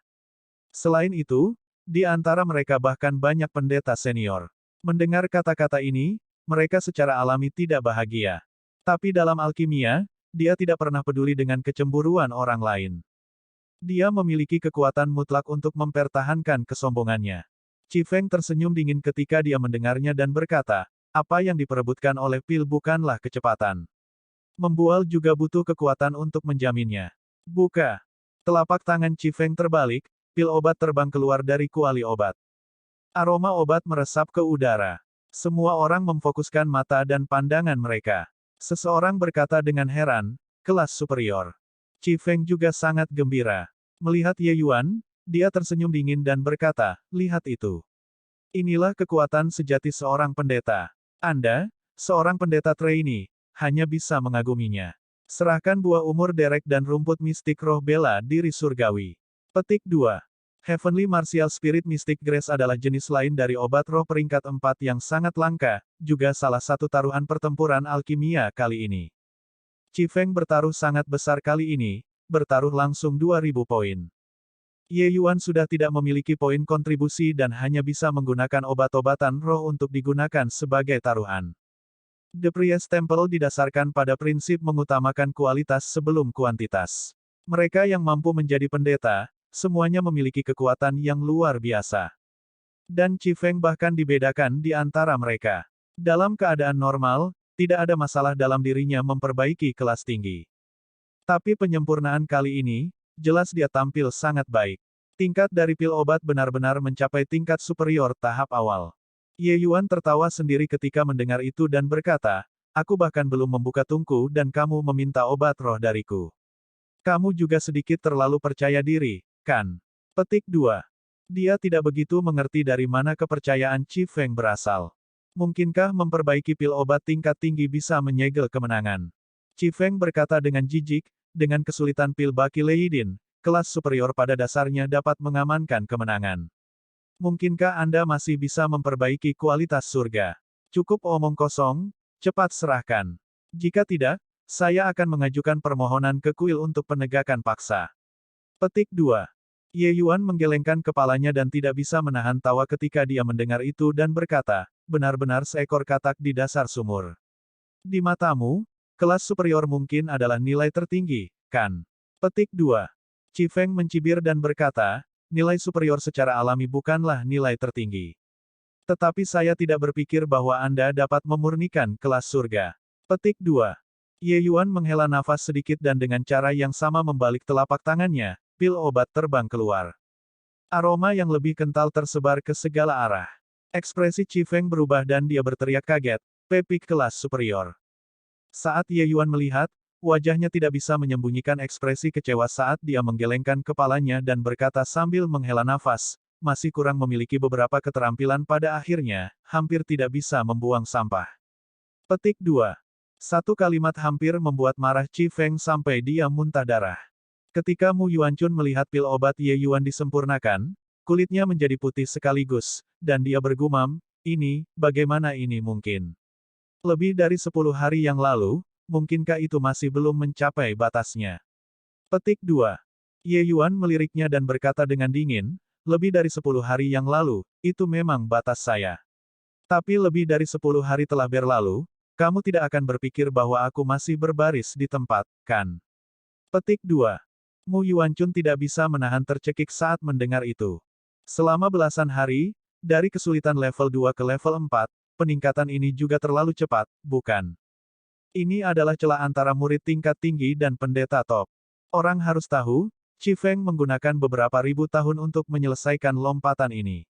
Selain itu, di antara mereka bahkan banyak pendeta senior. Mendengar kata-kata ini, mereka secara alami tidak bahagia. Tapi dalam alkimia, dia tidak pernah peduli dengan kecemburuan orang lain. Dia memiliki kekuatan mutlak untuk mempertahankan kesombongannya. Qi Feng tersenyum dingin ketika dia mendengarnya dan berkata, apa yang diperebutkan oleh pil bukanlah kecepatan. Membual juga butuh kekuatan untuk menjaminnya. Buka. Telapak tangan Qi Feng terbalik, pil obat terbang keluar dari kuali obat. Aroma obat meresap ke udara. Semua orang memfokuskan mata dan pandangan mereka. Seseorang berkata dengan heran, kelas superior. Qi Feng juga sangat gembira. Melihat Ye Yuan, dia tersenyum dingin dan berkata, lihat itu. Inilah kekuatan sejati seorang pendeta. Anda, seorang pendeta trainee, hanya bisa mengaguminya. Serahkan buah umur derek dan rumput mistik roh bela diri surgawi. Petik 2. Heavenly Martial Spirit Mystic Grace adalah jenis lain dari obat roh peringkat 4 yang sangat langka, juga salah satu taruhan pertempuran alkimia kali ini. Qi Feng bertaruh sangat besar kali ini, bertaruh langsung 2000 poin. Ye Yuan sudah tidak memiliki poin kontribusi dan hanya bisa menggunakan obat-obatan roh untuk digunakan sebagai taruhan. The Priest Temple didasarkan pada prinsip mengutamakan kualitas sebelum kuantitas. Mereka yang mampu menjadi pendeta, semuanya memiliki kekuatan yang luar biasa. Dan Qi Feng bahkan dibedakan di antara mereka. Dalam keadaan normal, tidak ada masalah dalam dirinya memperbaiki kelas tinggi. Tapi penyempurnaan kali ini, jelas dia tampil sangat baik. Tingkat dari pil obat benar-benar mencapai tingkat superior tahap awal. Ye Yuan tertawa sendiri ketika mendengar itu dan berkata, aku bahkan belum membuka tungku dan kamu meminta obat roh dariku. Kamu juga sedikit terlalu percaya diri, kan? Petik 2. Dia tidak begitu mengerti dari mana kepercayaan Qi Feng berasal. Mungkinkah memperbaiki pil obat tingkat tinggi bisa menyegel kemenangan? Qi Feng berkata dengan jijik, dengan kesulitan pil Baki Leidin, kelas superior pada dasarnya dapat mengamankan kemenangan. Mungkinkah Anda masih bisa memperbaiki kualitas surga? Cukup omong kosong, cepat serahkan. Jika tidak, saya akan mengajukan permohonan ke kuil untuk penegakan paksa. Petik 2. Ye Yuan menggelengkan kepalanya dan tidak bisa menahan tawa ketika dia mendengar itu dan berkata, benar-benar seekor katak di dasar sumur. Di matamu, kelas superior mungkin adalah nilai tertinggi, kan? Petik 2. Qi Feng mencibir dan berkata, nilai superior secara alami bukanlah nilai tertinggi. Tetapi saya tidak berpikir bahwa Anda dapat memurnikan kelas surga. Petik 2. Ye Yuan menghela nafas sedikit dan dengan cara yang sama membalik telapak tangannya, pil obat terbang keluar. Aroma yang lebih kental tersebar ke segala arah. Ekspresi Qi Feng berubah dan dia berteriak kaget, pepik kelas superior. Saat Ye Yuan melihat, wajahnya tidak bisa menyembunyikan ekspresi kecewa saat dia menggelengkan kepalanya dan berkata sambil menghela nafas, masih kurang memiliki beberapa keterampilan pada akhirnya, hampir tidak bisa membuang sampah. Petik 2. Satu kalimat hampir membuat marah Chi Feng sampai dia muntah darah. Ketika Mu Yuanchun melihat pil obat Ye Yuan disempurnakan, kulitnya menjadi putih sekaligus, dan dia bergumam, ini, bagaimana ini mungkin? Lebih dari 10 hari yang lalu, mungkinkah itu masih belum mencapai batasnya? Petik 2. Ye Yuan meliriknya dan berkata dengan dingin, lebih dari 10 hari yang lalu, itu memang batas saya. Tapi lebih dari 10 hari telah berlalu, kamu tidak akan berpikir bahwa aku masih berbaris di tempat, kan? Petik 2. Mu Yuanchun tidak bisa menahan tercekik saat mendengar itu. Selama belasan hari, dari kesulitan level 2 ke level 4, peningkatan ini juga terlalu cepat, bukan? Ini adalah celah antara murid tingkat tinggi dan pendeta top. Orang harus tahu, Chi Feng menggunakan beberapa ribu tahun untuk menyelesaikan lompatan ini.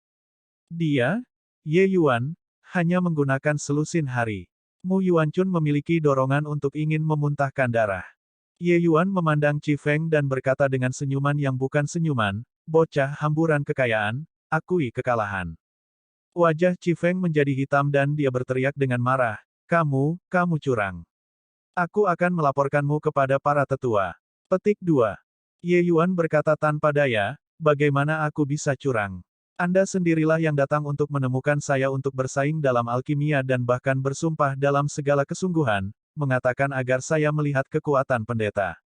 Dia, Ye Yuan, hanya menggunakan selusin hari. Mu Yuanchun memiliki dorongan untuk ingin memuntahkan darah. Ye Yuan memandang Chi Feng dan berkata dengan senyuman yang bukan senyuman, bocah hamburan kekayaan, akui kekalahan. Wajah Chi Feng menjadi hitam dan dia berteriak dengan marah, kamu curang. Aku akan melaporkanmu kepada para tetua. Petik 2. Ye Yuan berkata tanpa daya, bagaimana aku bisa curang? Anda sendirilah yang datang untuk menemukan saya untuk bersaing dalam alkimia dan bahkan bersumpah dalam segala kesungguhan, mengatakan agar saya melihat kekuatan pendeta.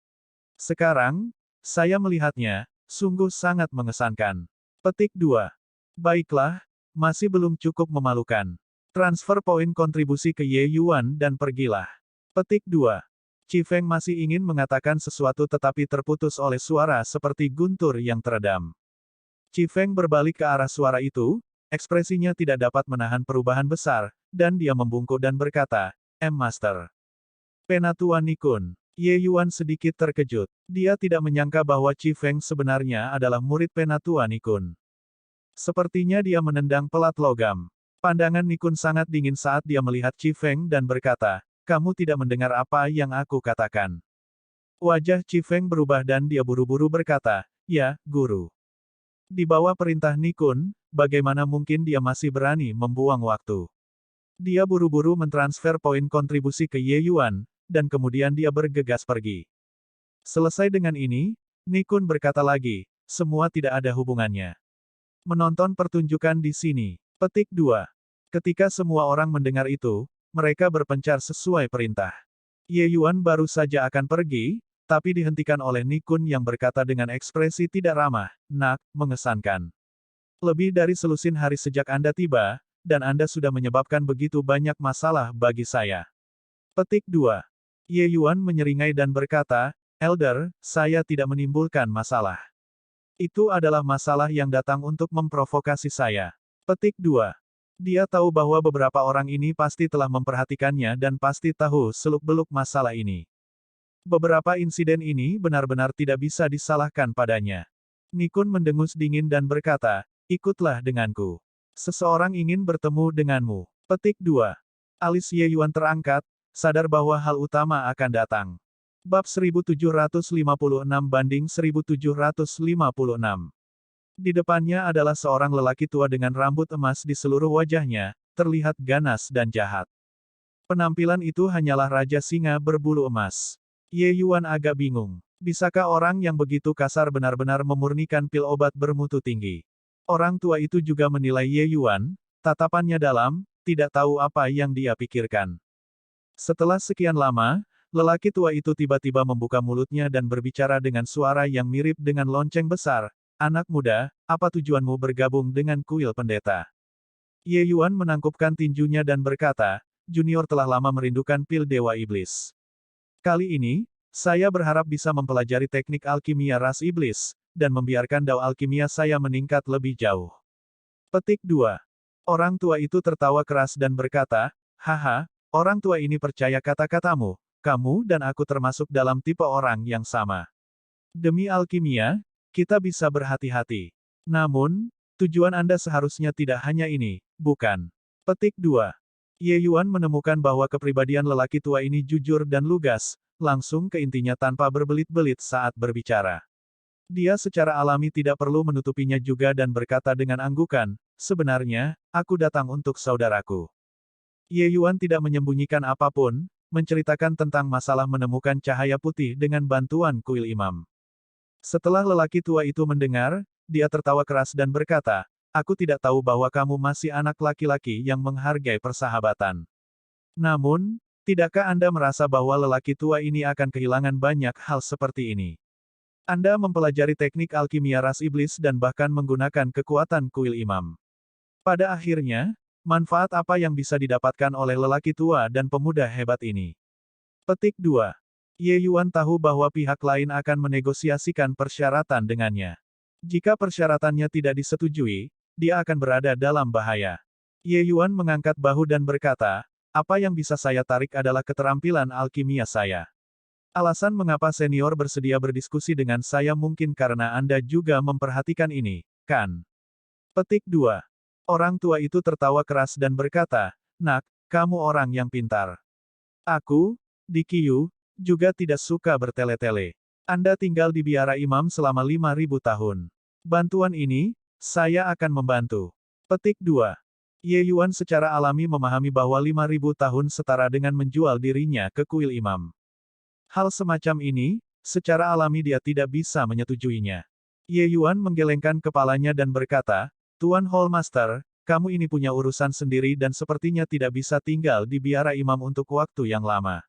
Sekarang, saya melihatnya, sungguh sangat mengesankan. Petik 2. Baiklah, masih belum cukup memalukan. Transfer poin kontribusi ke Ye Yuan dan pergilah. Petik 2. Chi Feng masih ingin mengatakan sesuatu tetapi terputus oleh suara seperti guntur yang teredam. Chi Feng berbalik ke arah suara itu, ekspresinya tidak dapat menahan perubahan besar, dan dia membungkuk dan berkata, Master. Penatua Nikun. Ye Yuan sedikit terkejut. Dia tidak menyangka bahwa Chi Feng sebenarnya adalah murid Penatua Nikun. Sepertinya dia menendang pelat logam. Pandangan Nikun sangat dingin saat dia melihat Chi Feng dan berkata, kamu tidak mendengar apa yang aku katakan. Wajah Chi Feng berubah dan dia buru-buru berkata, ya, guru. Di bawah perintah Nikun, bagaimana mungkin dia masih berani membuang waktu? Dia buru-buru mentransfer poin kontribusi ke Ye Yuan, dan kemudian dia bergegas pergi. Selesai dengan ini, Nikun berkata lagi, semua tidak ada hubungannya. Menonton pertunjukan di sini. Petik 2. Ketika semua orang mendengar itu, mereka berpencar sesuai perintah. Ye Yuan baru saja akan pergi, tapi dihentikan oleh Nikun yang berkata dengan ekspresi tidak ramah, nak, mengesankan. Lebih dari selusin hari sejak Anda tiba, dan Anda sudah menyebabkan begitu banyak masalah bagi saya. Petik 2. Ye Yuan menyeringai dan berkata, Elder, saya tidak menimbulkan masalah. Itu adalah masalah yang datang untuk memprovokasi saya. Petik 2. Dia tahu bahwa beberapa orang ini pasti telah memperhatikannya dan pasti tahu seluk-beluk masalah ini. Beberapa insiden ini benar-benar tidak bisa disalahkan padanya. Nikun mendengus dingin dan berkata, ikutlah denganku. Seseorang ingin bertemu denganmu. Petik 2. Alis Ye Yuan terangkat, sadar bahwa hal utama akan datang. Bab 1756 banding 1756. Di depannya adalah seorang lelaki tua dengan rambut emas di seluruh wajahnya, terlihat ganas dan jahat. Penampilan itu hanyalah Raja Singa berbulu emas. Ye Yuan agak bingung. Bisakah orang yang begitu kasar benar-benar memurnikan pil obat bermutu tinggi? Orang tua itu juga menilai Ye Yuan, tatapannya dalam, tidak tahu apa yang dia pikirkan. Setelah sekian lama, lelaki tua itu tiba-tiba membuka mulutnya dan berbicara dengan suara yang mirip dengan lonceng besar. Anak muda, apa tujuanmu bergabung dengan kuil pendeta? Ye Yuan menangkupkan tinjunya dan berkata, Junior telah lama merindukan pil Dewa Iblis. Kali ini, saya berharap bisa mempelajari teknik alkimia ras iblis, dan membiarkan dao alkimia saya meningkat lebih jauh. Petik 2. Orang tua itu tertawa keras dan berkata, haha, orang tua ini percaya kata-katamu. Kamu dan aku termasuk dalam tipe orang yang sama. Demi alkimia, kita bisa berhati-hati. Namun, tujuan Anda seharusnya tidak hanya ini, bukan? Petik 2. Ye Yuan menemukan bahwa kepribadian lelaki tua ini jujur dan lugas, langsung ke intinya tanpa berbelit-belit saat berbicara. Dia secara alami tidak perlu menutupinya juga dan berkata dengan anggukan, sebenarnya, aku datang untuk saudaraku. Ye Yuan tidak menyembunyikan apapun, menceritakan tentang masalah menemukan cahaya putih dengan bantuan kuil imam. Setelah lelaki tua itu mendengar, dia tertawa keras dan berkata, aku tidak tahu bahwa kamu masih anak laki-laki yang menghargai persahabatan. Namun, tidakkah Anda merasa bahwa lelaki tua ini akan kehilangan banyak hal seperti ini? Anda mempelajari teknik alkimia ras iblis dan bahkan menggunakan kekuatan kuil imam. Pada akhirnya, manfaat apa yang bisa didapatkan oleh lelaki tua dan pemuda hebat ini? Petik 2. Ye Yuan tahu bahwa pihak lain akan menegosiasikan persyaratan dengannya. Jika persyaratannya tidak disetujui, dia akan berada dalam bahaya. Ye Yuan mengangkat bahu dan berkata, apa yang bisa saya tarik adalah keterampilan alkimia saya. Alasan mengapa senior bersedia berdiskusi dengan saya mungkin karena Anda juga memperhatikan ini, kan? Petik 2. Orang tua itu tertawa keras dan berkata, nak, kamu orang yang pintar. Aku, Di Qiu, juga tidak suka bertele-tele. Anda tinggal di biara imam selama 5.000 tahun. Bantuan ini, saya akan membantu. Petik 2. Ye Yuan secara alami memahami bahwa 5.000 tahun setara dengan menjual dirinya ke kuil imam. Hal semacam ini, secara alami dia tidak bisa menyetujuinya. Ye Yuan menggelengkan kepalanya dan berkata, Tuan Hallmaster, kamu ini punya urusan sendiri dan sepertinya tidak bisa tinggal di biara imam untuk waktu yang lama.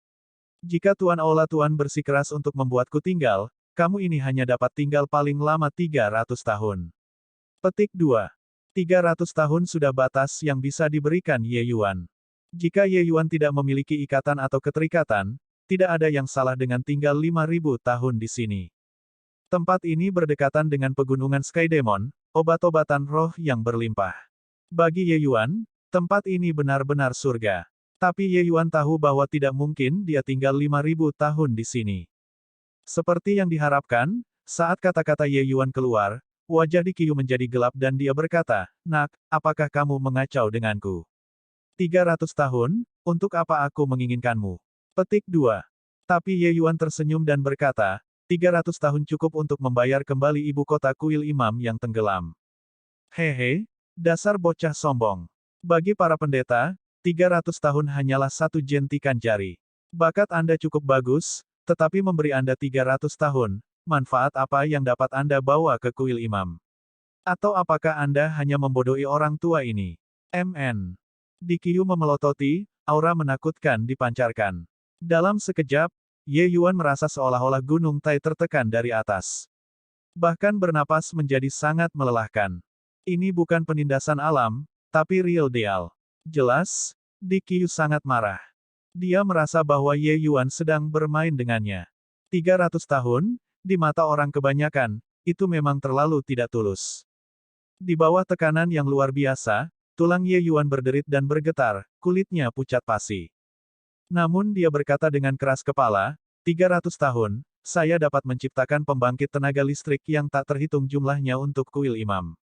Jika Tuan Aula Tuan bersikeras untuk membuatku tinggal, kamu ini hanya dapat tinggal paling lama 300 tahun. Petik 2. 300 tahun sudah batas yang bisa diberikan Ye Yuan. Jika Ye Yuan tidak memiliki ikatan atau keterikatan, tidak ada yang salah dengan tinggal 5.000 tahun di sini. Tempat ini berdekatan dengan pegunungan Skydemon, obat-obatan roh yang berlimpah. Bagi Ye Yuan, tempat ini benar-benar surga. Tapi Ye Yuan tahu bahwa tidak mungkin dia tinggal 5.000 tahun di sini. Seperti yang diharapkan, saat kata-kata Ye Yuan keluar, wajah Di Qiu menjadi gelap dan dia berkata, nak, apakah kamu mengacau denganku? 300 tahun, untuk apa aku menginginkanmu? Petik 2. Tapi Ye Yuan tersenyum dan berkata, 300 tahun cukup untuk membayar kembali ibu kota kuil imam yang tenggelam. Hehe, dasar bocah sombong. Bagi para pendeta, 300 tahun hanyalah satu jentikan jari. Bakat Anda cukup bagus, tetapi memberi Anda 300 tahun, manfaat apa yang dapat Anda bawa ke kuil imam? Atau apakah Anda hanya membodohi orang tua ini? MN. Di Qiu memelototi, aura menakutkan dipancarkan. Dalam sekejap, Ye Yuan merasa seolah-olah gunung Tai tertekan dari atas. Bahkan bernapas menjadi sangat melelahkan. Ini bukan penindasan alam, tapi real deal. Jelas, Di Qiu sangat marah. Dia merasa bahwa Ye Yuan sedang bermain dengannya. 300 tahun, di mata orang kebanyakan, itu memang terlalu tidak tulus. Di bawah tekanan yang luar biasa, tulang Ye Yuan berderit dan bergetar, kulitnya pucat pasi. Namun dia berkata dengan keras kepala, 300 tahun, saya dapat menciptakan pembangkit tenaga listrik yang tak terhitung jumlahnya untuk kuil imam.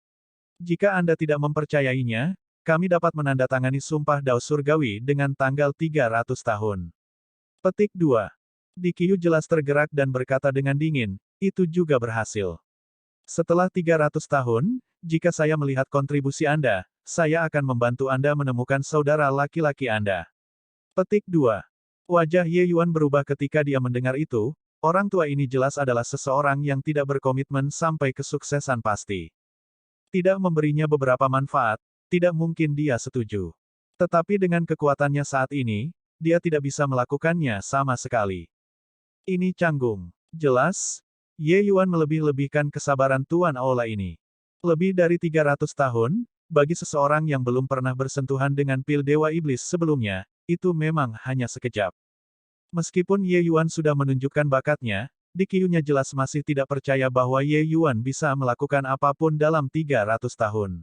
Jika Anda tidak mempercayainya, kami dapat menandatangani sumpah Dao Surgawi dengan tanggal 300 tahun. Petik 2. Di Qiu jelas tergerak dan berkata dengan dingin, itu juga berhasil. Setelah 300 tahun, jika saya melihat kontribusi Anda, saya akan membantu Anda menemukan saudara laki-laki Anda. Petik 2. Wajah Ye Yuan berubah ketika dia mendengar itu, orang tua ini jelas adalah seseorang yang tidak berkomitmen sampai kesuksesan pasti. Tidak memberinya beberapa manfaat, tidak mungkin dia setuju. Tetapi dengan kekuatannya saat ini, dia tidak bisa melakukannya sama sekali. Ini canggung. Jelas, Ye Yuan melebih-lebihkan kesabaran Tuan Aula ini. Lebih dari 300 tahun, bagi seseorang yang belum pernah bersentuhan dengan pil Dewa Iblis sebelumnya, itu memang hanya sekejap. Meskipun Ye Yuan sudah menunjukkan bakatnya, Di Qiu-nya jelas masih tidak percaya bahwa Ye Yuan bisa melakukan apapun dalam 300 tahun.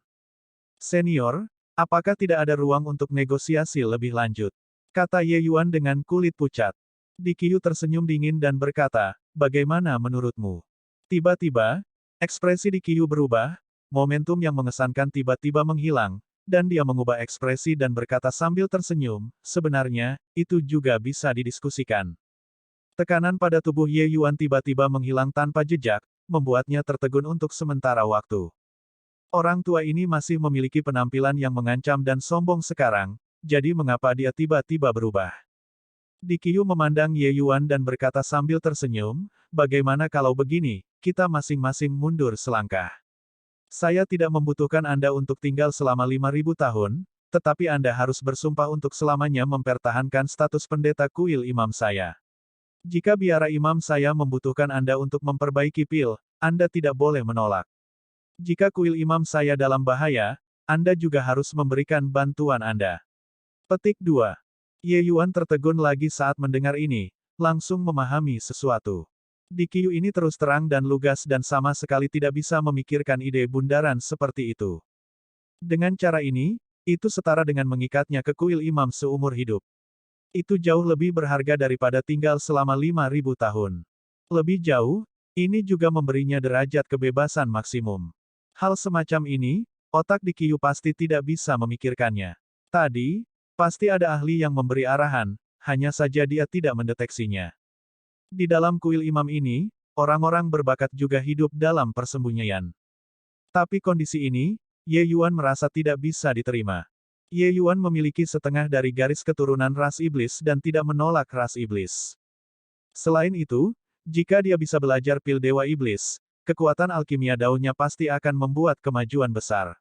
Senior, apakah tidak ada ruang untuk negosiasi lebih lanjut? Kata Ye Yuan dengan kulit pucat. Di Qiu tersenyum dingin dan berkata, bagaimana menurutmu? Tiba-tiba, ekspresi Di Qiu berubah, momentum yang mengesankan tiba-tiba menghilang, dan dia mengubah ekspresi dan berkata sambil tersenyum, sebenarnya, itu juga bisa didiskusikan. Tekanan pada tubuh Ye Yuan tiba-tiba menghilang tanpa jejak, membuatnya tertegun untuk sementara waktu. Orang tua ini masih memiliki penampilan yang mengancam dan sombong sekarang, jadi mengapa dia tiba-tiba berubah? Di Qiu memandang Ye Yuan dan berkata sambil tersenyum, bagaimana kalau begini, kita masing-masing mundur selangkah. Saya tidak membutuhkan Anda untuk tinggal selama 5.000 tahun, tetapi Anda harus bersumpah untuk selamanya mempertahankan status pendeta kuil imam saya. Jika biara imam saya membutuhkan Anda untuk memperbaiki pil, Anda tidak boleh menolak. Jika kuil imam saya dalam bahaya, Anda juga harus memberikan bantuan Anda. Petik 2. Ye Yuan tertegun lagi saat mendengar ini, langsung memahami sesuatu. Di Qiu ini terus terang dan lugas dan sama sekali tidak bisa memikirkan ide bundaran seperti itu. Dengan cara ini, itu setara dengan mengikatnya ke kuil imam seumur hidup. Itu jauh lebih berharga daripada tinggal selama 5.000 tahun. Lebih jauh, ini juga memberinya derajat kebebasan maksimum. Hal semacam ini, otak di Qiu pasti tidak bisa memikirkannya. Tadi, pasti ada ahli yang memberi arahan, hanya saja dia tidak mendeteksinya. Di dalam kuil imam ini, orang-orang berbakat juga hidup dalam persembunyian. Tapi kondisi ini, Ye Yuan merasa tidak bisa diterima. Ye Yuan memiliki setengah dari garis keturunan ras iblis dan tidak menolak ras iblis. Selain itu, jika dia bisa belajar pil dewa iblis, kekuatan alkimia daunnya pasti akan membuat kemajuan besar.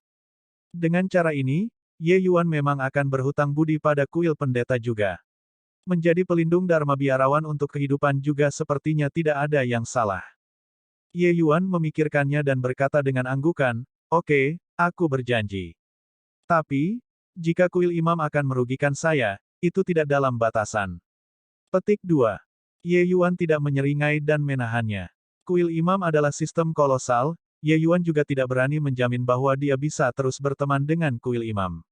Dengan cara ini, Ye Yuan memang akan berhutang budi pada kuil pendeta juga. Menjadi pelindung Dharma biarawan untuk kehidupan juga sepertinya tidak ada yang salah. Ye Yuan memikirkannya dan berkata dengan anggukan, oke, aku berjanji. Tapi, jika kuil imam akan merugikan saya, itu tidak dalam batasan. Petik 2. Ye Yuan tidak menyeringai dan menahannya. Kuil imam adalah sistem kolosal, Ye Yuan juga tidak berani menjamin bahwa dia bisa terus berteman dengan kuil imam.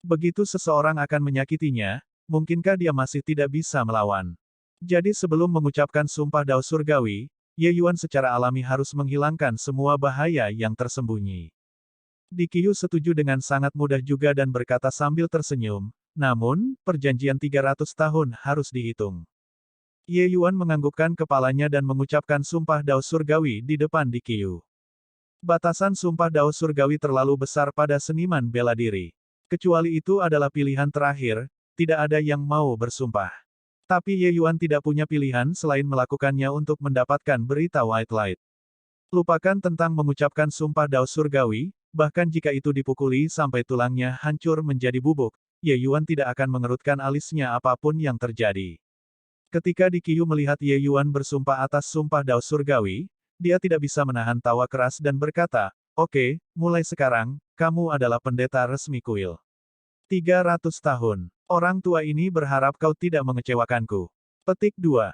Begitu seseorang akan menyakitinya, mungkinkah dia masih tidak bisa melawan? Jadi sebelum mengucapkan sumpah dao surgawi, Ye Yuan secara alami harus menghilangkan semua bahaya yang tersembunyi. Di Qiu setuju dengan sangat mudah juga dan berkata sambil tersenyum, namun, perjanjian 300 tahun harus dihitung. Ye Yuan menganggukkan kepalanya dan mengucapkan sumpah dao surgawi di depan Di Qiu. Batasan sumpah dao surgawi terlalu besar pada seniman bela diri. Kecuali itu adalah pilihan terakhir, tidak ada yang mau bersumpah. Tapi Ye Yuan tidak punya pilihan selain melakukannya untuk mendapatkan berita White Light. Lupakan tentang mengucapkan sumpah dao surgawi, bahkan jika itu dipukuli sampai tulangnya hancur menjadi bubuk, Ye Yuan tidak akan mengerutkan alisnya apapun yang terjadi. Ketika Di Qiu melihat Ye Yuan bersumpah atas sumpah dao surgawi, dia tidak bisa menahan tawa keras dan berkata, oke, mulai sekarang, kamu adalah pendeta resmi kuil. 300 tahun. Orang tua ini berharap kau tidak mengecewakanku. Petik 2.